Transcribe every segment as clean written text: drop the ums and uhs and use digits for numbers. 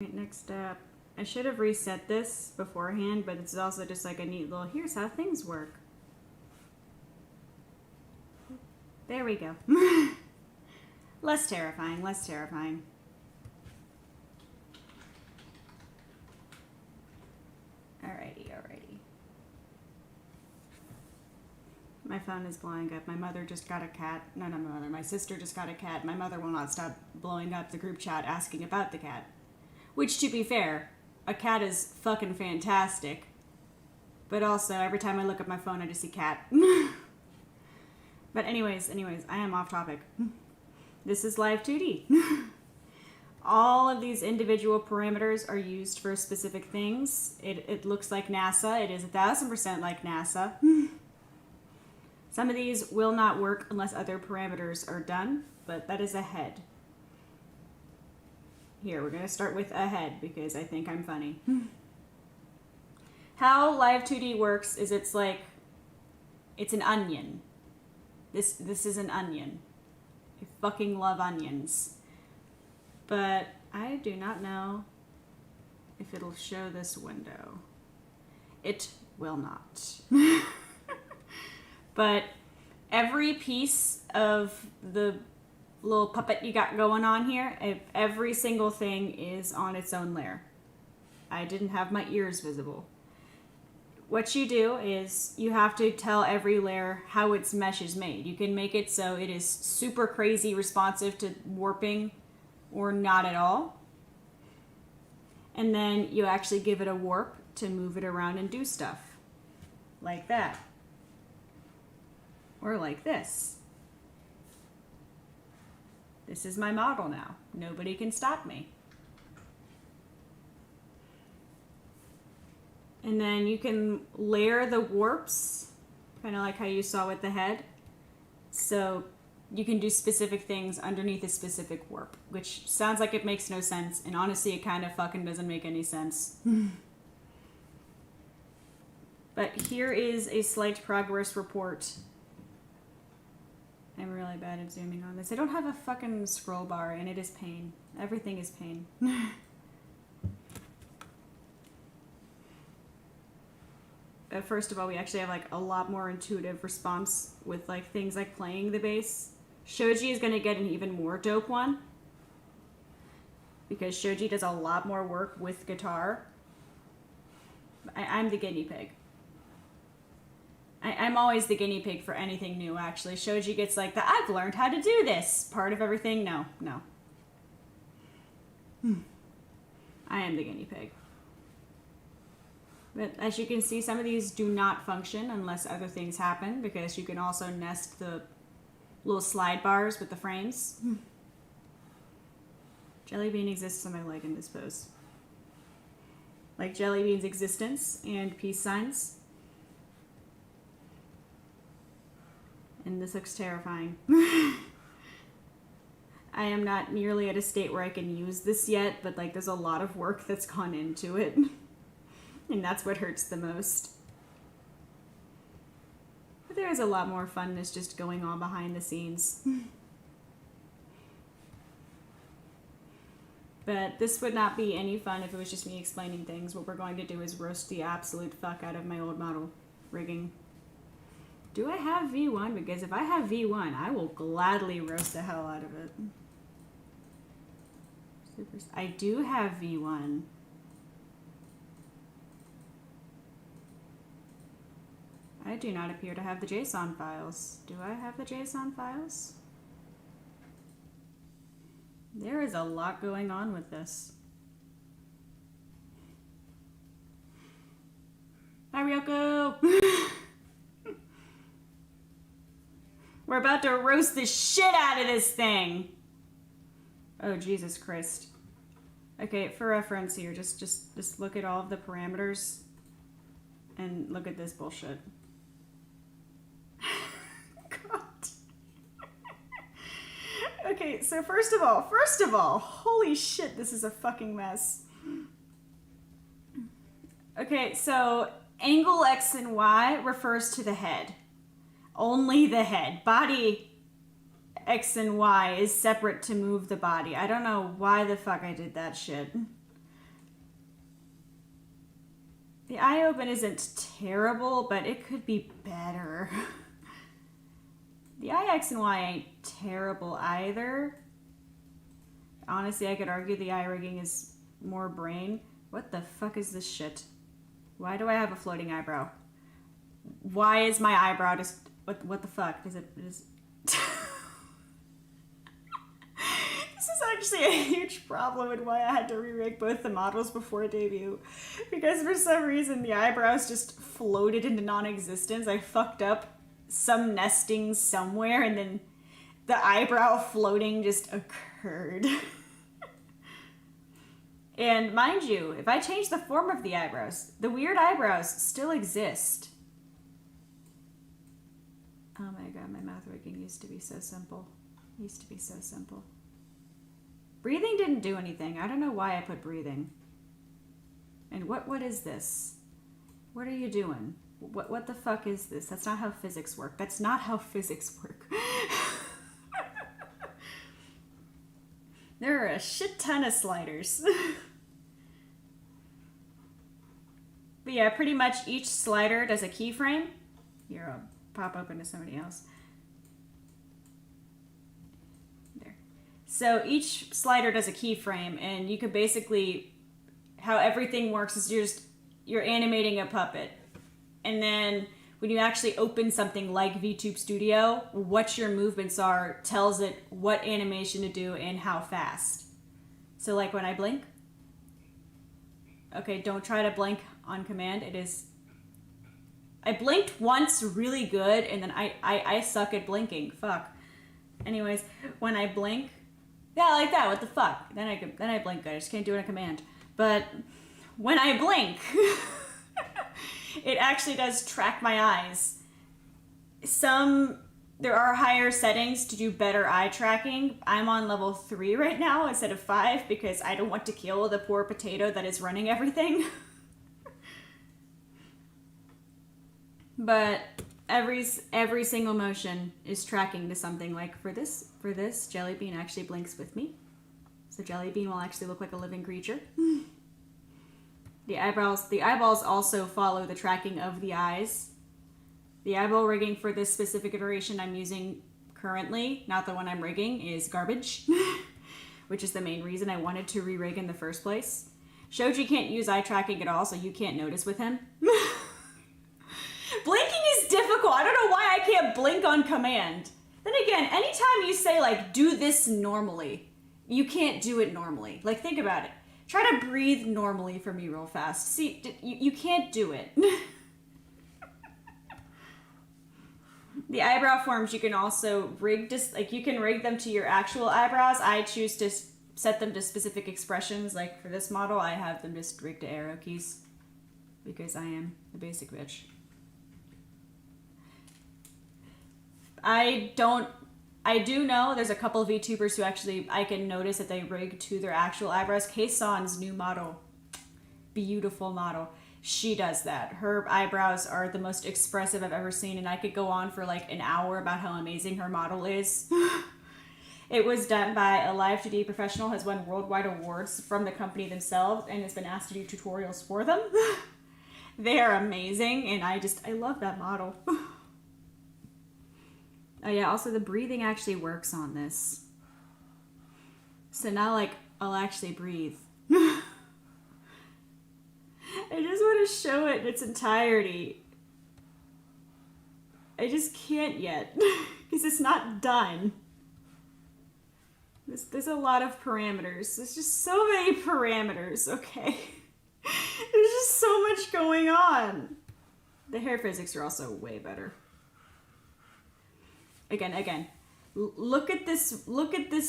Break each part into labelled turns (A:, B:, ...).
A: Next up, I should have reset this beforehand, but it's also just like a neat little, here's how things work. There we go. Less terrifying, less terrifying. Alrighty, alrighty. My phone is blowing up. My mother just got a cat. No, not my mother. My sister just got a cat. My mother will not stop blowing up the group chat asking about the cat. Which, to be fair, a cat is fucking fantastic. But also, every time I look at my phone, I just see cat. But anyways, I am off topic. This is live 2D. All of these individual parameters are used for specific things. It looks like NASA. It is 1000% like NASA. Some of these will not work unless other parameters are done, but that is a head. Here, we're going to start with a head because I think I'm funny. How live 2D works is it's an onion. This is an onion. I fucking love onions. But I do not know if it'll show this window. It will not. But every piece of the little puppet you got going on here, every single thing is on its own layer. I didn't have my ears visible. What you do is you have to tell every layer how its mesh is made. You can make it so it is super crazy responsive to warping or not at all. And then you actually give it a warp to move it around and do stuff. Like that. Or like this. This is my model now. Nobody can stop me. And then you can layer the warps, kind of like how you saw with the head. So you can do specific things underneath a specific warp, which sounds like it makes no sense. And honestly, it kind of fucking doesn't make any sense. But here is a slight progress report. I'm really bad at zooming on this. I don't have a fucking scroll bar, and it is pain. Everything is pain. First of all, we actually have like a lot more intuitive response with like things like playing the bass. Shoji is going to get an even more dope one because Shoji does a lot more work with guitar. I'm the guinea pig. I'm always the guinea pig for anything new, actually. Shoji gets like the, I've learned how to do this part of everything. No. I am the guinea pig. But as you can see, some of these do not function unless other things happen, because you can also nest the little slide bars with the frames. Jellybean exists on my leg in this pose. Like Jellybean's existence and peace signs. And this looks terrifying. I am not nearly at a state where I can use this yet, but like there's a lot of work that's gone into it. And that's what hurts the most. But there is a lot more funness just going on behind the scenes. But this would not be any fun if it was just me explaining things. What we're going to do is roast the absolute fuck out of my old model rigging. Do I have V1? Because if I have V1, I will gladly roast the hell out of it. I do have V1. I do not appear to have the JSON files. Do I have the JSON files? There is a lot going on with this. Bye, Ryoko! We're about to roast the shit out of this thing! Oh, Jesus Christ. Okay, for reference here, just look at all of the parameters and look at this bullshit. God. Okay, so first of all, holy shit, this is a fucking mess. Okay, so angle X and Y refers to the head. Only the head. Body X and Y is separate to move the body. I don't know why the fuck I did that shit. The eye open isn't terrible, but it could be better. The eye X and Y ain't terrible either. Honestly, I could argue the eye rigging is more brain. What the fuck is this shit? Why do I have a floating eyebrow? Why is my eyebrow just... What the fuck? Is it... This is actually a huge problem and why I had to re-rig both the models before debut. Because for some reason the eyebrows just floated into non-existence. I fucked up some nesting somewhere and then the eyebrow floating just occurred. And mind you, if I change the form of the eyebrows, the weird eyebrows still exist. Oh my god, my mouth rigging used to be so simple. Used to be so simple. Breathing didn't do anything. I don't know why I put breathing. And what is this? What are you doing? What the fuck is this? That's not how physics work. That's not how physics work. There are a shit ton of sliders. But yeah, pretty much each slider does a keyframe. Here, I'll pop open to somebody else. There. So each slider does a keyframe, and you could basically, how everything works is you're animating a puppet. And then when you actually open something like VTube Studio, what your movements are tells it what animation to do and how fast. So like when I blink, okay, don't try to blink on command. I blinked once really good, and then I suck at blinking. Fuck. Anyways, when I blink, yeah, like that. What the fuck? Then I blink good. I just can't do it on command. But when I blink, it actually does track my eyes. There are higher settings to do better eye tracking. I'm on level 3 right now instead of 5 because I don't want to kill the poor potato that is running everything. But every single motion is tracking to something. Like for this, Jelly Bean actually blinks with me. So Jelly Bean will actually look like a living creature. The eyeballs also follow the tracking of the eyes. The eyeball rigging for this specific iteration I'm using currently, not the one I'm rigging, is garbage. Which is the main reason I wanted to re-rig in the first place. Shoji can't use eye tracking at all, so you can't notice with him. Blinking is difficult. I don't know why I can't blink on command. Then again, anytime you say, like, do this normally, you can't do it normally. Like, think about it. Try to breathe normally for me real fast. See, you can't do it. The eyebrow forms you can also rig, you can rig them to your actual eyebrows. I choose to set them to specific expressions. Like for this model, I have them just rigged to arrow keys because I am a basic bitch. I do know there's a couple of VTubers who actually, I can notice that they rig to their actual eyebrows. Kaysan's new model, beautiful model. She does that. Her eyebrows are the most expressive I've ever seen, and I could go on for like an hour about how amazing her model is. It was done by a live 2D professional, has won worldwide awards from the company themselves, and has been asked to do tutorials for them. They are amazing, and I love that model. Oh yeah, also the breathing actually works on this. So now, like, I'll actually breathe. I just want to show it in its entirety. I just can't yet, because it's not done. There's a lot of parameters. There's just so many parameters, okay? There's just so much going on. The hair physics are also way better. Again, look at this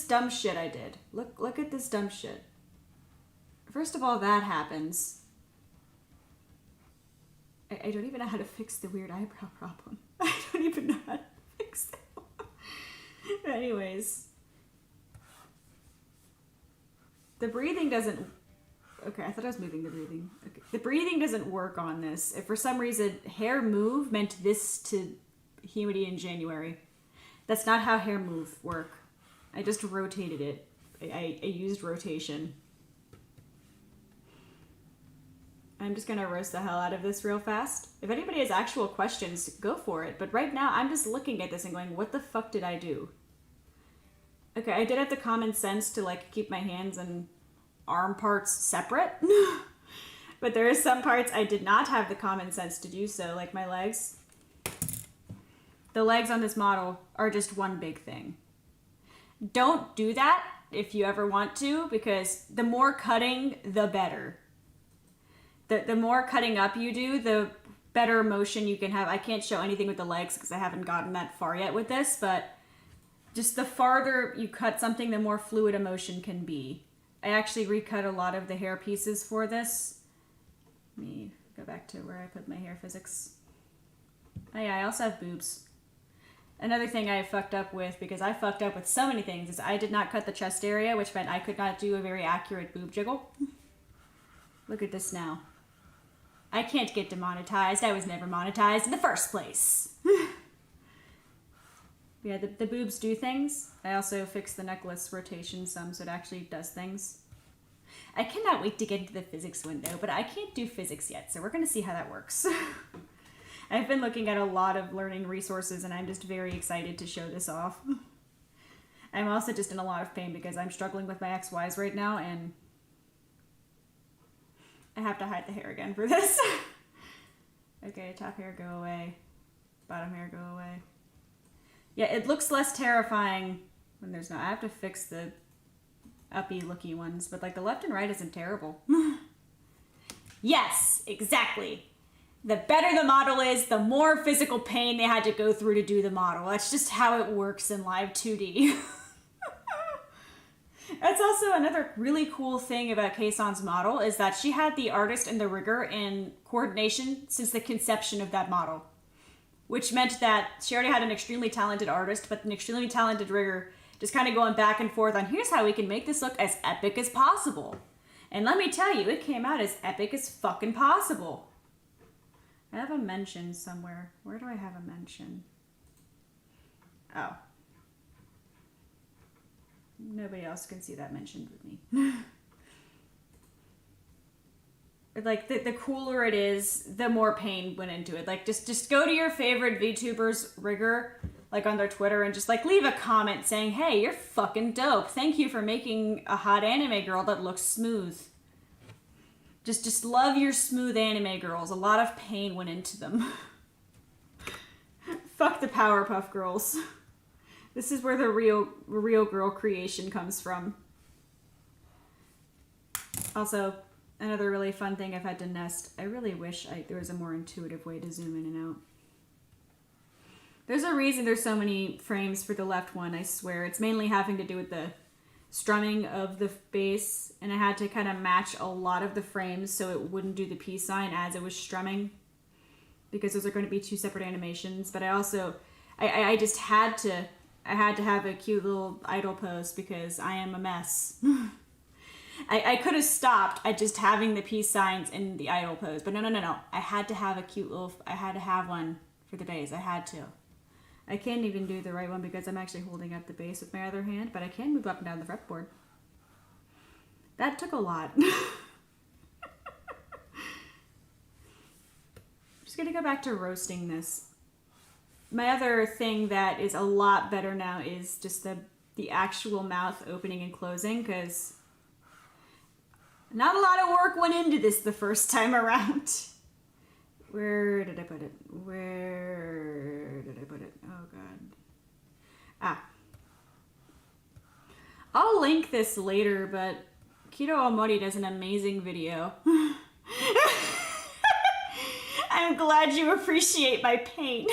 A: dumb shit I did. Look at this dumb shit. First of all, that happens. I don't even know how to fix the weird eyebrow problem. I don't even know how to fix it. Anyways. The breathing doesn't... Okay, I thought I was moving the breathing. Okay. The breathing doesn't work on this. If for some reason hair move meant this to Himari in January. That's not how hair move work. I just rotated it. I used rotation. I'm just gonna roast the hell out of this real fast. If anybody has actual questions, go for it. But right now, I'm just looking at this and going, what the fuck did I do? Okay, I did have the common sense to, like, keep my hands and arm parts separate. But there are some parts I did not have the common sense to do so, like my legs. The legs on this model are just one big thing. Don't do that if you ever want to, because the more cutting, the better. The more cutting up you do, the better motion you can have. I can't show anything with the legs because I haven't gotten that far yet with this, but just the farther you cut something, the more fluid a motion can be. I actually recut a lot of the hair pieces for this. Let me go back to where I put my hair physics. Oh yeah, I also have boobs. Another thing I fucked up with, because I fucked up with so many things, is I did not cut the chest area, which meant I could not do a very accurate boob jiggle. Look at this now. I can't get demonetized. I was never monetized in the first place. Yeah, the boobs do things. I also fixed the necklace rotation some so it actually does things. I cannot wait to get into the physics window, but I can't do physics yet, so we're going to see how that works. I've been looking at a lot of learning resources, and I'm just very excited to show this off. I'm also just in a lot of pain because I'm struggling with my XYs right now, and I have to hide the hair again for this. Okay, top hair go away. Bottom hair go away. Yeah, it looks less terrifying when there's no... I have to fix the uppy looky ones, but like the left and right isn't terrible. Yes, exactly. The better the model is, the more physical pain they had to go through to do the model. That's just how it works in live 2D. That's also another really cool thing about Kei-san's model, is that she had the artist and the rigger in coordination since the conception of that model. Which meant that she already had an extremely talented artist, but an extremely talented rigger just kind of going back and forth on, here's how we can make this look as epic as possible. And let me tell you, it came out as epic as fucking possible. I have a mention somewhere. Where do I have a mention? Oh. Nobody else can see that mentioned with me. Like, the cooler it is, the more pain went into it. Like, just go to your favorite VTuber's rigger, like, on their Twitter, and just, like, leave a comment saying, hey, you're fucking dope. Thank you for making a hot anime girl that looks smooth. Just love your smooth anime girls. A lot of pain went into them. Fuck the Powerpuff Girls. This is where the real girl creation comes from. Also, another really fun thing I've had to nest. I really wish there was a more intuitive way to zoom in and out. There's a reason there's so many frames for the left one, I swear. It's mainly having to do with the strumming of the bass, and I had to kind of match a lot of the frames so it wouldn't do the peace sign as it was strumming, because those are going to be two separate animations. But I also, I just had to have a cute little idle pose because I am a mess. I could have stopped at just having the peace signs in the idle pose, but no. I had to have a cute little, I had to have one for the bass. I had to. I can't even do the right one because I'm actually holding up the bass with my other hand, but I can move up and down the fretboard. That took a lot. I'm just gonna go back to roasting this. My other thing that is a lot better now is just the actual mouth opening and closing, because not a lot of work went into this the first time around. Where did I put it? Where did I put it? Oh, God. Ah. I'll link this later, but Kido Omori does an amazing video. I'm glad you appreciate my pain.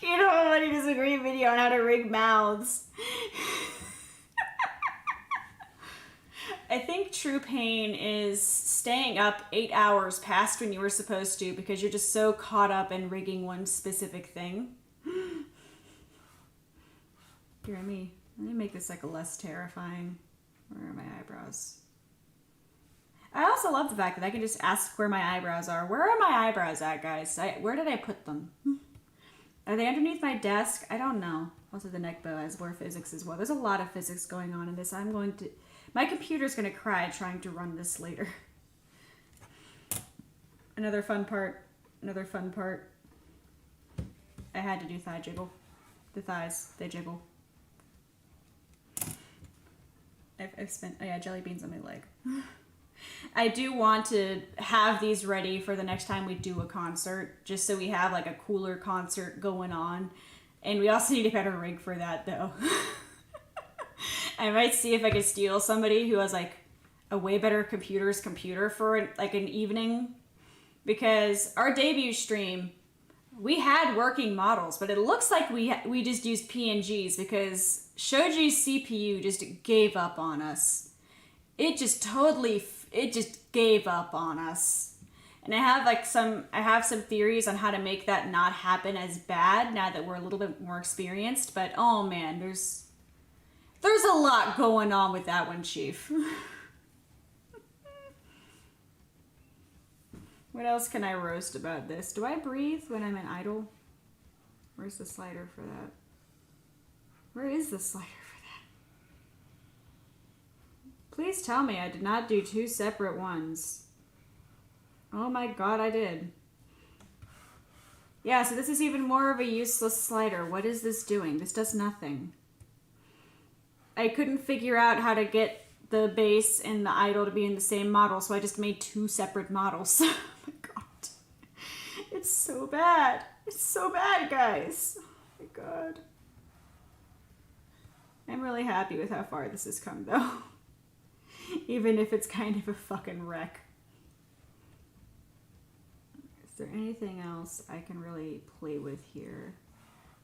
A: Kido Omori does a great video on how to rig mouths. I think true pain is staying up 8 hours past when you were supposed to because you're just so caught up in rigging one specific thing. Here, let me make this like a less terrifying. Where are my eyebrows? I also love the fact that I can just ask where my eyebrows are. Where are my eyebrows at, guys? Where did I put them? Are they underneath my desk? I don't know. Also, the neck bow has more physics as well. There's a lot of physics going on in this. My computer's gonna cry trying to run this later. Another fun part. Another fun part. I had to do thigh jiggle. The thighs, they jiggle. I've spent, oh yeah, jelly beans on my leg. I do want to have these ready for the next time we do a concert, just so we have like a cooler concert going on. And we also need a better rig for that though. I might see if I could steal somebody who has like a way better computer for like an evening. Because our debut stream, we had working models, but it looks like we just used PNGs because Shoji's CPU just gave up on us. It just gave up on us. And I have some theories on how to make that not happen as bad now that we're a little bit more experienced, but oh man, there's a lot going on with that one, Chief. What else can I roast about this? Do I breathe when I'm in idle? Where's the slider for that? Where is the slider for that? Please tell me I did not do 2 separate ones. Oh my god, I did. Yeah, so this is even more of a useless slider. What is this doing? This does nothing. I couldn't figure out how to get the base and the idle to be in the same model, so I just made 2 separate models. Oh my god. It's so bad. It's so bad, guys. Oh my god. I'm really happy with how far this has come, though. Even if it's kind of a fucking wreck. Is there anything else I can really play with here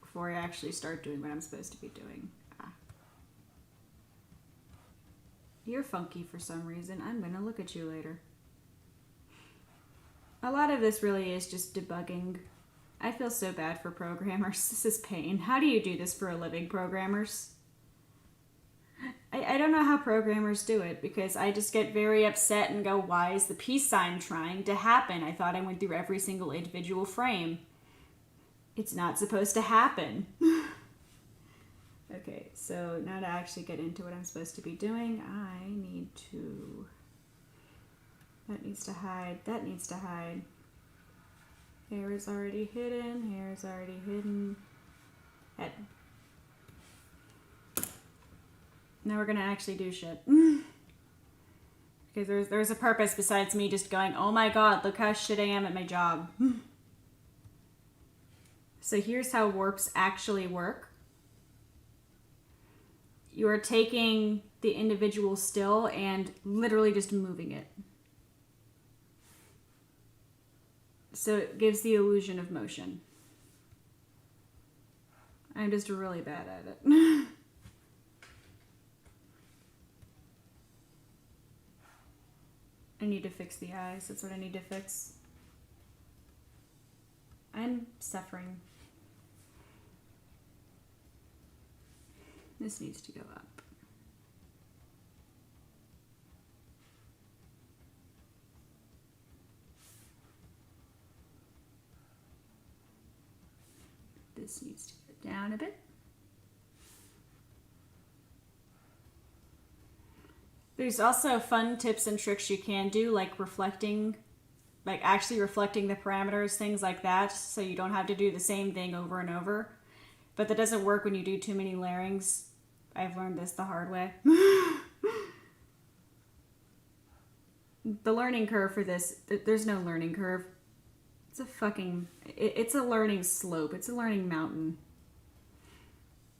A: before I actually start doing what I'm supposed to be doing? You're funky for some reason. I'm gonna look at you later. A lot of this really is just debugging. I feel so bad for programmers. This is pain. How do you do this for a living, programmers? I don't know how programmers do it, because I just get very upset and go, why is the peace sign trying to happen? I thought I went through every single individual frame. It's not supposed to happen. Okay, so now to actually get into what I'm supposed to be doing, I need to... That needs to hide, that needs to hide. Hair is already hidden, hair is already hidden. Head. Now we're gonna actually do shit. Because there's a purpose besides me just going, oh my god, look how shit I am at my job. So here's how warps actually work. You are taking the individual still and literally just moving it. So it gives the illusion of motion. I'm just really bad at it. I need to fix the eyes. That's what I need to fix. I'm suffering. This needs to go up. This needs to go down a bit. There's also fun tips and tricks you can do, like reflecting, like actually reflecting the parameters, things like that, so you don't have to do the same thing over and over. But that doesn't work when you do too many layerings. I've learned this the hard way. The learning curve for this, there's no learning curve. It's a fucking, it's a learning slope. It's a learning mountain.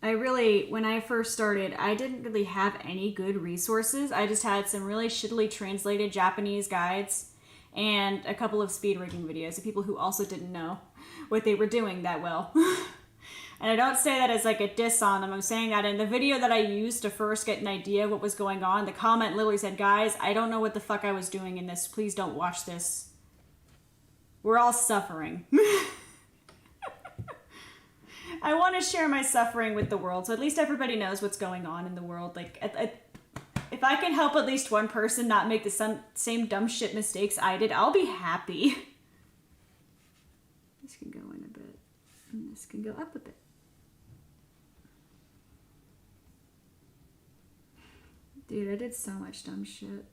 A: When I first started, I didn't really have any good resources. I just had some really shittily translated Japanese guides and a couple of speed rigging videos of people who also didn't know what they were doing that well. And I don't say that as like a diss on them. I'm saying that in the video that I used to first get an idea of what was going on, the comment literally said, guys, I don't know what the fuck I was doing in this. Please don't watch this. We're all suffering. I want to share my suffering with the world, so at least everybody knows what's going on in the world. Like, if I can help at least one person not make the same dumb shit mistakes I did, I'll be happy. This can go in a bit, and this can go up a bit. Dude, I did so much dumb shit.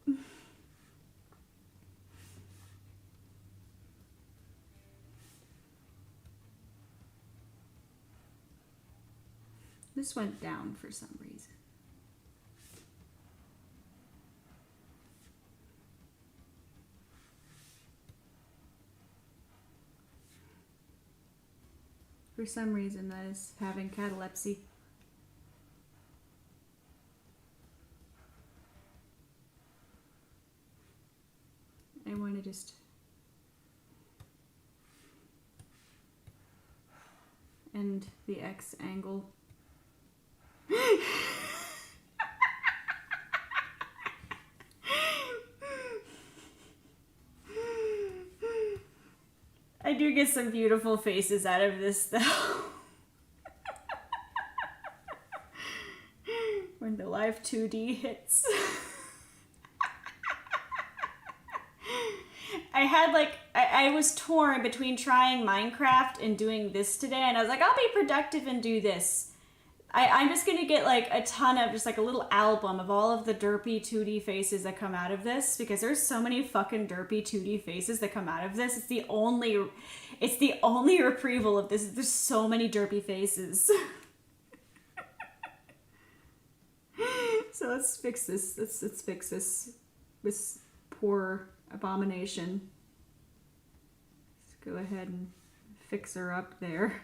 A: This went down for some reason. For some reason, that is having catalepsy. I want to just... end the X angle. I do get some beautiful faces out of this, though. When the live 2D hits. I was torn between trying Minecraft and doing this today, and I was like, I'll be productive and do this. I'm just gonna get like a ton of, just like a little album of all of the derpy 2D faces that come out of this, because there's so many fucking derpy 2D faces that come out of this. It's the only reprieval of this. There's so many derpy faces. So let's fix this. Let's fix this poor abomination. Let's go ahead and fix her up there.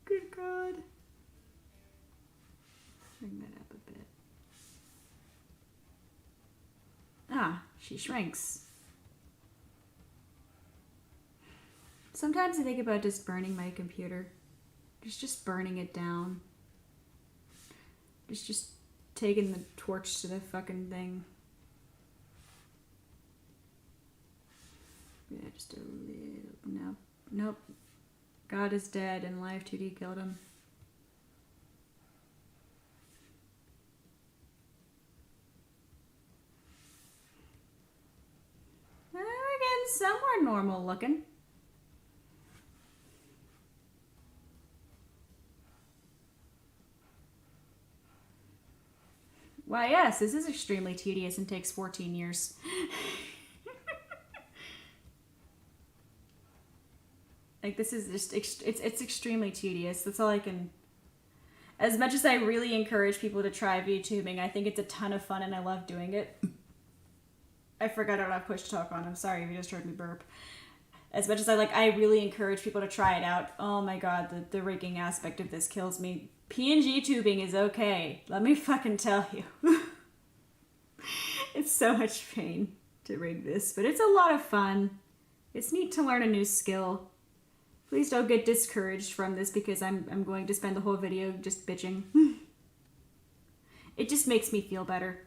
A: Good God. Bring that up a bit. Ah, she shrinks. Sometimes I think about just burning my computer. Just burning it down. Just taking the torch to the fucking thing. Yeah, just a little... Nope. God is dead and Live 2D killed him. We're getting somewhere normal looking. Why, yes, this is extremely tedious and takes 14 years. Like, this is just, it's extremely tedious. That's all I can... As much as I really encourage people to try VTubing, I think it's a ton of fun and I love doing it. I forgot I don't have push talk on. I'm sorry if you just heard me burp. As much as I really encourage people to try it out. Oh my God, the rigging aspect of this kills me. PNG tubing is okay. Let me fucking tell you. It's so much pain to rig this, but it's a lot of fun. It's neat to learn a new skill. Please don't get discouraged from this because I'm going to spend the whole video just bitching. It just makes me feel better.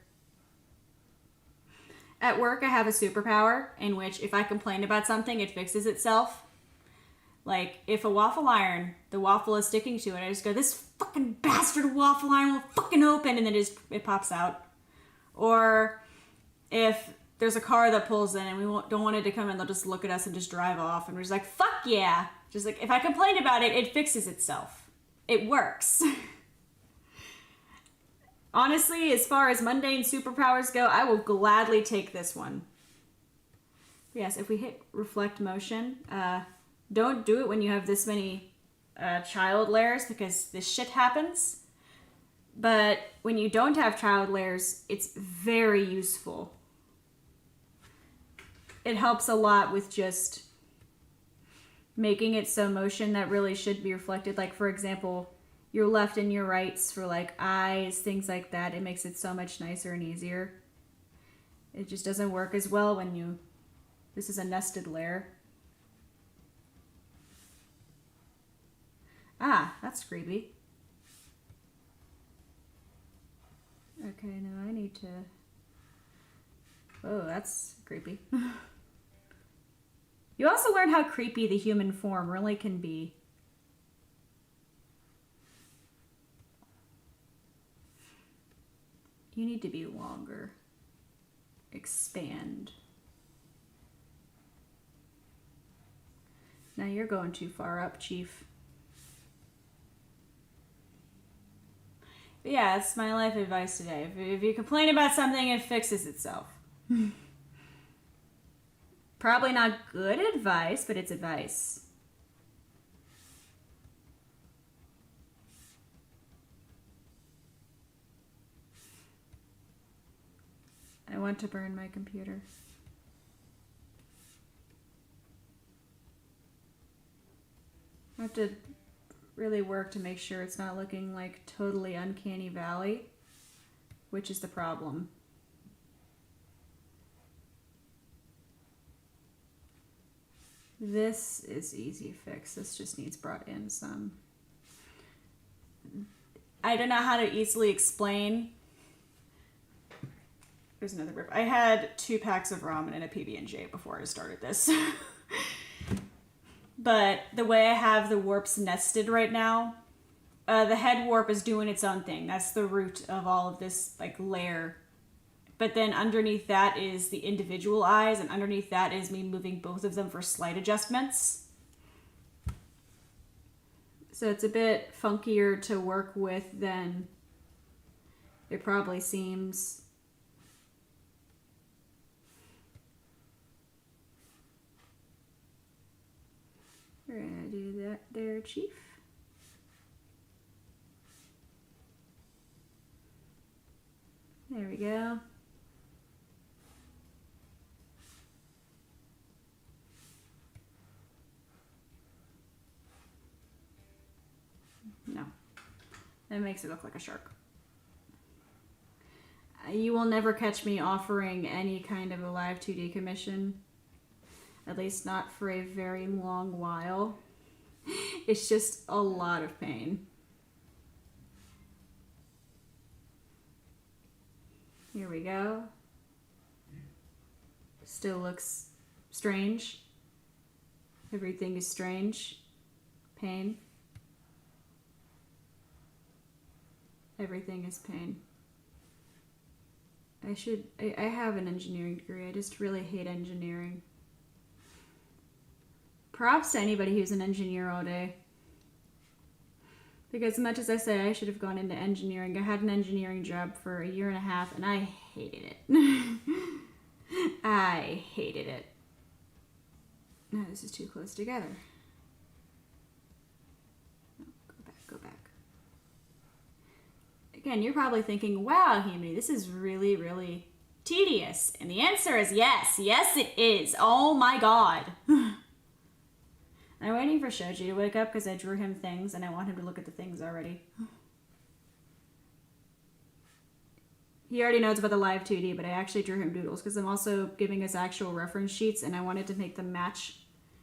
A: At work, I have a superpower in which if I complain about something, it fixes itself. Like, if a waffle iron, the waffle is sticking to it, I just go, this fucking bastard waffle iron will fucking open, and then it pops out. Or if there's a car that pulls in and we don't want it to come in, they'll just look at us and just drive off, and we're just like, fuck yeah. Just like, if I complain about it, it fixes itself. It works. Honestly, as far as mundane superpowers go, I will gladly take this one. Yes, if we hit reflect motion, don't do it when you have this many child layers because this shit happens. But when you don't have child layers, it's very useful. It helps a lot with just making it so motion that really should be reflected. Like, for example, your left and your rights for like eyes, things like that. It makes it so much nicer and easier. It just doesn't work as well when you... This is a nested layer. Ah, that's creepy. Okay, now I need to... Oh, that's creepy. You also learn how creepy the human form really can be. You need to be longer. Expand. Now you're going too far up, Chief. But yeah, that's my life advice today. If you complain about something, it fixes itself. Probably not good advice, but it's advice. want to burn my computer. I have to really work to make sure it's not looking like totally uncanny valley, which is the problem. This is easy fix. This just needs brought in some. I don't know how to easily explain. There's another rip. I had 2 packs of ramen and a PB&J before I started this. But the way I have the warps nested right now, the head warp is doing its own thing. That's the root of all of this like layer. But then underneath that is the individual eyes, and underneath that is me moving both of them for slight adjustments. So it's a bit funkier to work with than it probably seems. We're gonna do that there, Chief. There we go. No. That makes it look like a shark. You will never catch me offering any kind of a live 2D commission. At least not for a very long while. It's just a lot of pain. Here we go. Still looks strange. Everything is strange. Pain. Everything is pain. I have an engineering degree. I just really hate engineering. Props to anybody who's an engineer all day. Because as much as I say I should have gone into engineering, I had an engineering job for 1.5 years and I hated it. I hated it. No, this is too close together. No, go back. Again, you're probably thinking, wow, Himari, this is really, really tedious. And the answer is yes. Yes, it is. Oh my god. I'm waiting for Shoji to wake up because I drew him things and I want him to look at the things already. He already knows about the live 2D, but I actually drew him doodles because I'm also giving us actual reference sheets and I wanted to make them match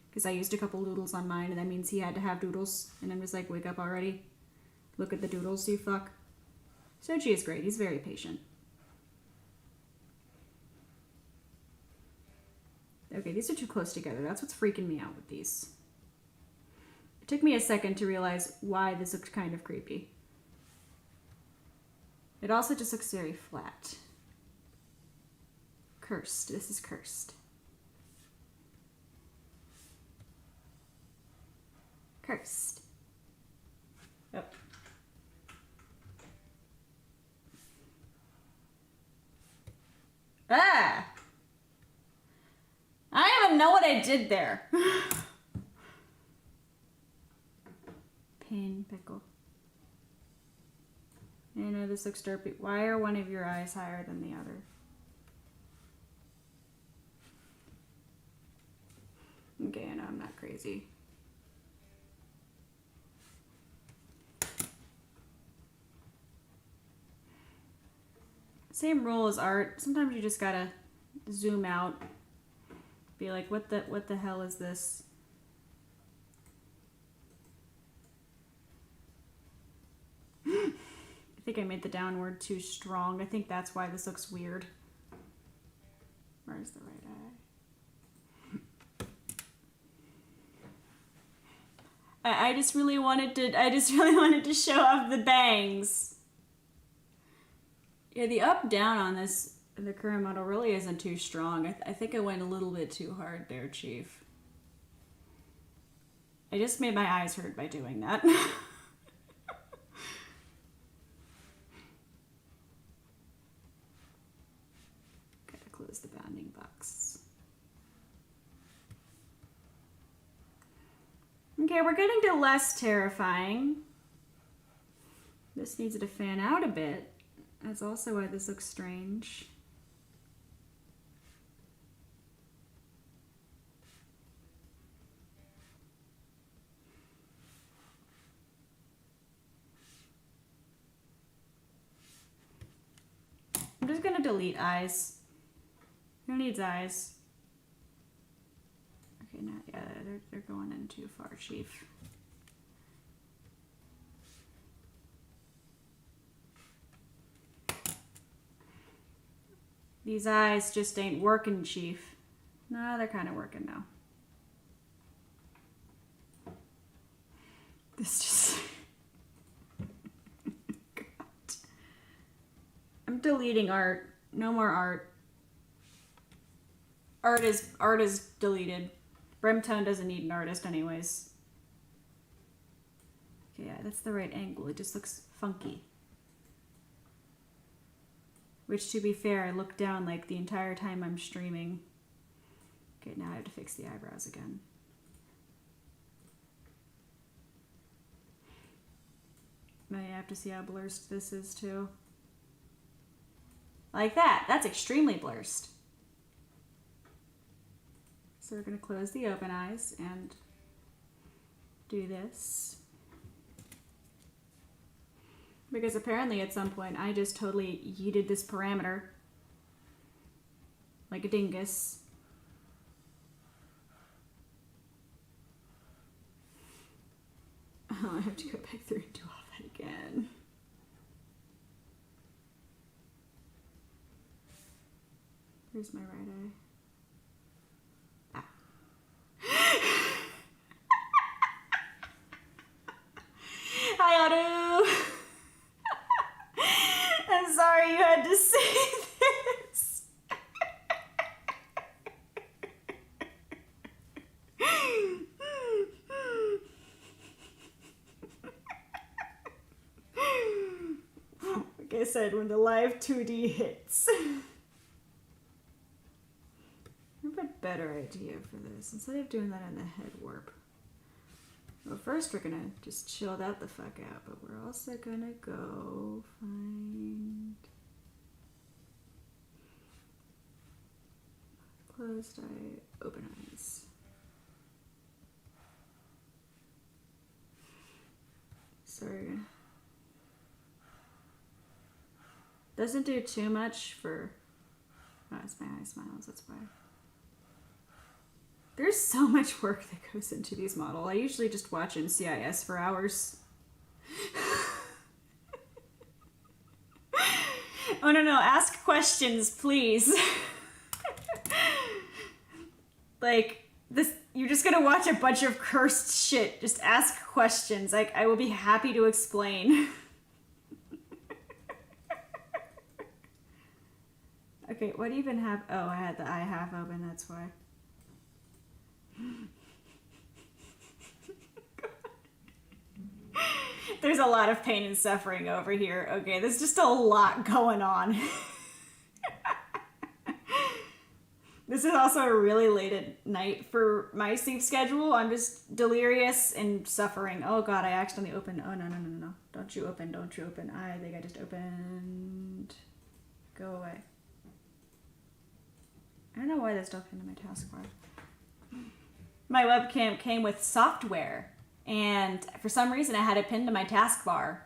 A: because I used a couple doodles on mine and that means he had to have doodles. And I'm just like, wake up already. Look at the doodles, you fuck. Shoji is great. He's very patient. Okay, these are too close together. That's what's freaking me out with these. It took me a second to realize why this looks kind of creepy. It also just looks very flat. Cursed. This is cursed. Cursed. Yep. Ah! I don't even know what I did there. Pain, pickle. I know this looks derpy. Why are one of your eyes higher than the other? Okay, I know I'm not crazy. Same rule as art. Sometimes you just gotta zoom out. Be like, what the hell is this? I think I made the downward too strong. I think that's why this looks weird. Where's the right eye? I just really wanted to show off the bangs. Yeah, the up down on this, the current model really isn't too strong. I think I went a little bit too hard there, Chief. I just made my eyes hurt by doing that. Close the bounding box. Okay, we're getting to less terrifying. This needs to fan out a bit. That's also why this looks strange. just gonna delete eyes. Who needs eyes? Okay, now, yeah, they're going in too far, Chief. These eyes just ain't working, Chief. No, they're kind of working now. This just... God. I'm deleting art. No more art. Art is deleted. BRIMTONE doesn't need an artist anyways. Okay, yeah, that's the right angle. It just looks funky. Which, to be fair, I look down like the entire time I'm streaming. Okay, now I have to fix the eyebrows again. Now you have to see how blurred this is too. Like that. That's extremely blurred. So we're going to close the open eyes and do this. Because apparently at some point I just totally yeeted this parameter like a dingus. Oh, I have to go back through and do all that again. Where's my right eye? Ah. Hi, Otto! I'm sorry you had to say this. Like I said, when the live 2D hits. I have a better idea for this. Instead of doing that in the head warp. Well, first we're gonna just chill that the fuck out, but we're also gonna go find closed eye, open eyes. Sorry. Doesn't do too much for, oh, it's my eye smiles, that's why. There's so much work that goes into these models. I usually just watch in CIS for hours. Oh no, ask questions, please. Like, this, you're just gonna watch a bunch of cursed shit. Just ask questions. Like, I will be happy to explain. Okay, what even happened? Oh, I had the eye half open, that's why. There's a lot of pain and suffering over here. Okay, there's just a lot going on. This is also really late at night for my sleep schedule. I'm just delirious and suffering. Oh god, I accidentally opened. Oh no. Don't you open. I think I just opened. Go away. I don't know why that's still pinned to my taskbar. My webcam came with software, and for some reason I had it pinned to my taskbar,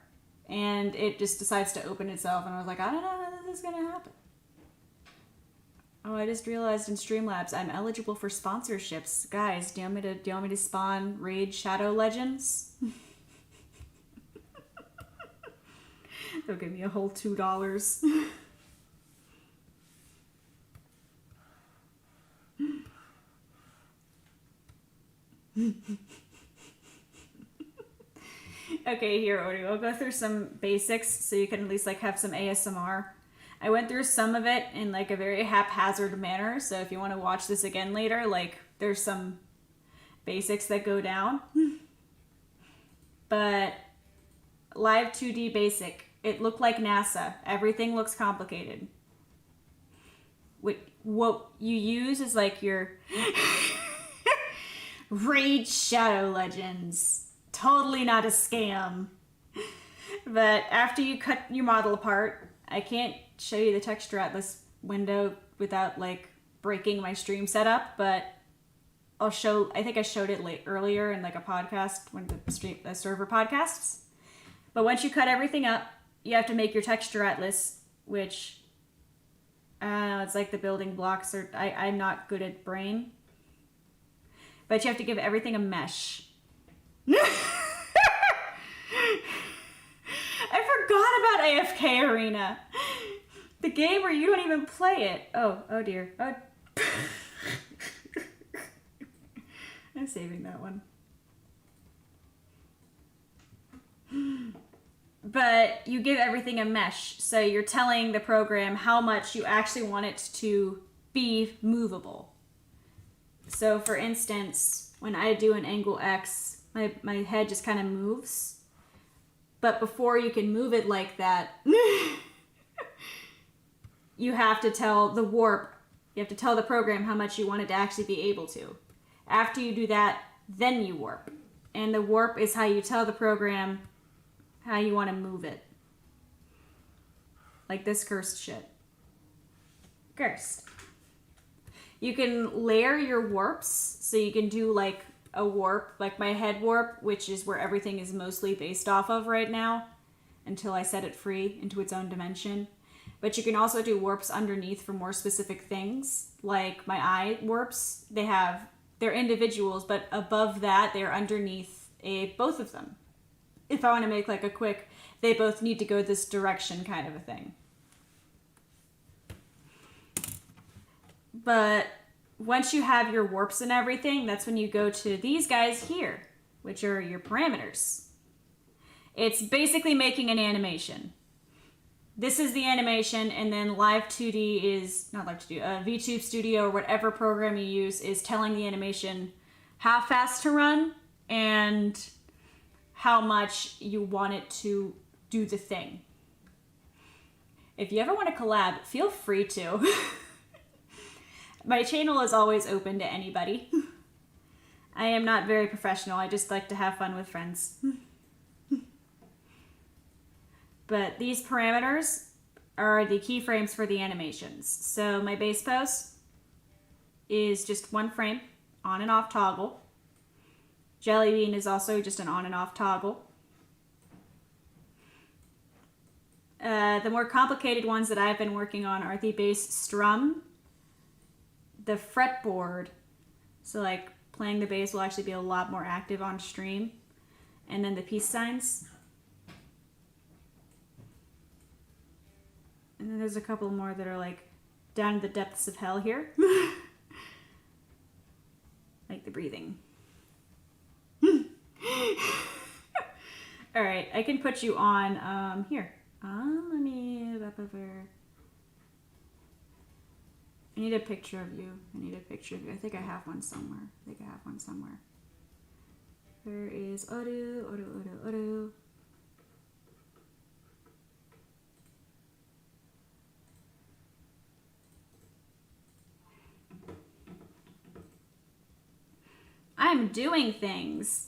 A: and it just decides to open itself, and I was like, I don't know how this is gonna happen. Oh, I just realized in Streamlabs I'm eligible for sponsorships. Guys, do you want me to spawn Raid Shadow Legends? They'll give me a whole $2. Okay, here, Odie, we'll go through some basics so you can at least like have some ASMR. I went through some of it in like a very haphazard manner, so if you want to watch this again later, like there's some basics that go down. But live 2D basic, it looked like NASA. Everything looks complicated. What you use is like your Raid Shadow Legends. Totally not a scam. But after you cut your model apart, I can't show you the texture atlas window without like breaking my stream setup, but I'll show, I think I showed it earlier in like a podcast, when the server podcasts. But once you cut everything up, you have to make your texture atlas, which It's like the building blocks are... I'm not good at brain. But you have to give everything a mesh. I forgot about AFK Arena. The game where you don't even play it. Oh dear. Oh. I'm saving that one. But you give everything a mesh, so you're telling the program how much you actually want it to be movable. So for instance, when I do an angle X, my head just kind of moves. But before you can move it like that, you have to tell the warp, you have to tell the program how much you want it to actually be able to. After you do that, then you warp. And the warp is how you tell the program how you want to move it. Like this cursed shit. Cursed. You can layer your warps, so you can do like a warp, like my head warp, which is where everything is mostly based off of right now, until I set it free into its own dimension. But you can also do warps underneath for more specific things, like my eye warps. They're individuals, but above that, they're underneath both of them. If I want to make like a quick, they both need to go this direction kind of a thing. But once you have your warps and everything, that's when you go to these guys here, which are your parameters. It's basically making an animation. This is the animation, and then Live 2D is, not Live 2D, VTube Studio or whatever program you use is telling the animation how fast to run and how much you want it to do the thing. If you ever want to collab, feel free to. My channel is always open to anybody. I am not very professional. I just like to have fun with friends. But these parameters are the keyframes for the animations. So my base pose is just one frame, on and off toggle. Jelly bean is also just an on and off toggle. The more complicated ones that I've been working on are the bass strum, the fretboard, so like playing the bass will actually be a lot more active on stream, and then the peace signs. And then there's a couple more that are like down in the depths of hell here. Like the breathing. Alright, I can put you on, here. Let me, I need a picture of you. I think I have one somewhere. There is Oru. I'm doing things.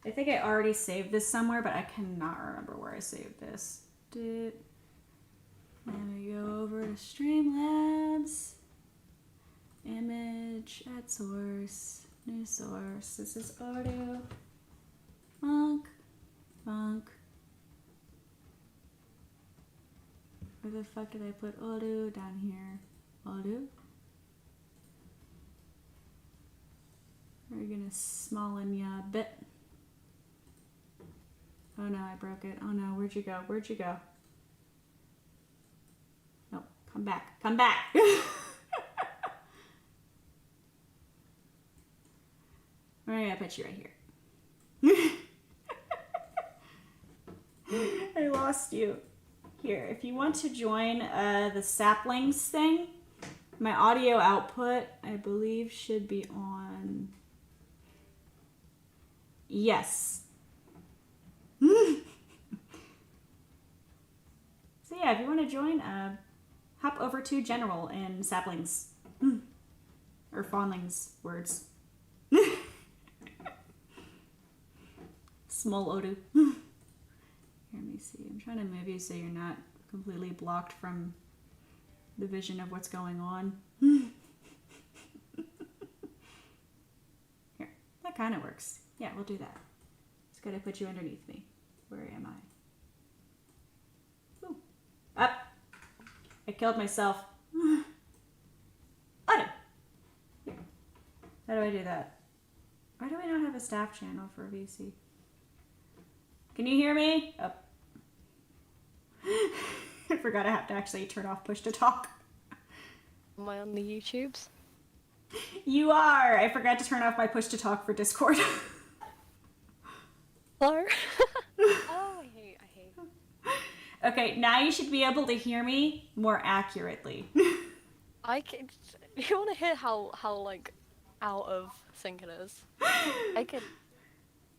A: I think I already saved this somewhere, but I cannot remember where I saved this. Let me go over to Streamlabs. Image, add source, new source. This is audio. Funk. Where the fuck did I put audio? Down here. Audio. We're gonna smallin ya a bit. Oh no, I broke it. Oh no, where'd you go? Nope, come back. We're gonna put you right here. I lost you. Here, if you want to join the saplings thing, my audio output, I believe, should be on... Yes. So yeah, if you want to join, hop over to General and Saplings. Or Fawnlings words. Small Odu. Here, let me see. I'm trying to move you so you're not completely blocked from the vision of what's going on. Here, that kind of works. Yeah, we'll do that. Just gotta put you underneath me. Where am I? Ooh. Up. I killed myself. Button. How do I do that? Why do I not have a staff channel for VC? Can you hear me? Oh. I forgot I have to actually turn off push to talk.
B: Am I on the YouTubes?
A: You are! I forgot to turn off my push to talk for Discord.
B: Hello? Oh, I hate.
A: Okay, now you should be able to hear me more accurately.
B: I can. You want to hear how like out of sync it is?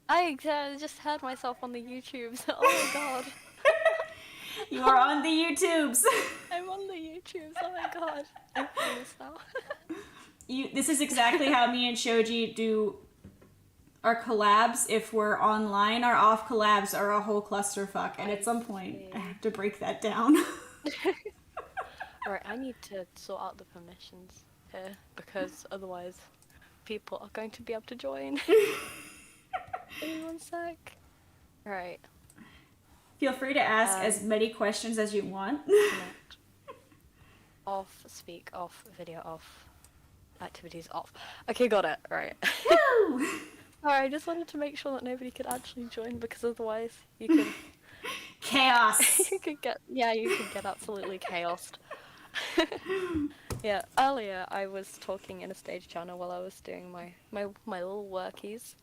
B: I just heard myself on the YouTubes. Oh my god.
A: You are on the YouTubes.
B: I'm on the YouTubes. Oh my god. I'm famous now.
A: This is exactly how me and Shoji do our collabs. If we're online, our off collabs are a whole clusterfuck, and at some point I have to break that down.
B: Alright, I need to sort out the permissions here, because otherwise people are going to be able to join. Give me 1 sec. Alright.
A: Feel free to ask as many questions as you want.
B: Connect. Off, speak off, video off, activities off. Okay, got it. Right.
A: Woo!
B: Alright, I just wanted to make sure that nobody could actually join, because otherwise you could...
A: Chaos!
B: you could get absolutely chaosed. Yeah, earlier I was talking in a stage channel while I was doing my little workies,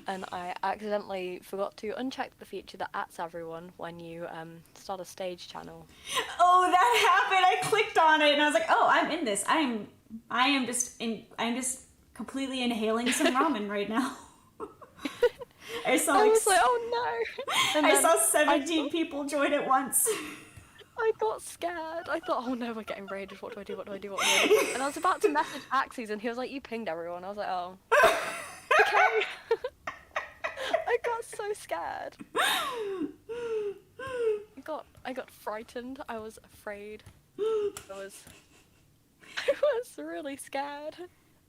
B: and I accidentally forgot to uncheck the feature that @s everyone when you start a stage channel.
A: Oh, that happened! I clicked on it and I was like, oh, I'm in this. I'm just completely inhaling some ramen right now. I was like,
B: oh no! And
A: I saw 17 people join at once.
B: I got scared. I thought, oh no, we're getting raided. What do I do? And I was about to message Axes, and he was like, you pinged everyone. I was like, oh. Okay. I got so scared. I got frightened. I was afraid. I was really scared.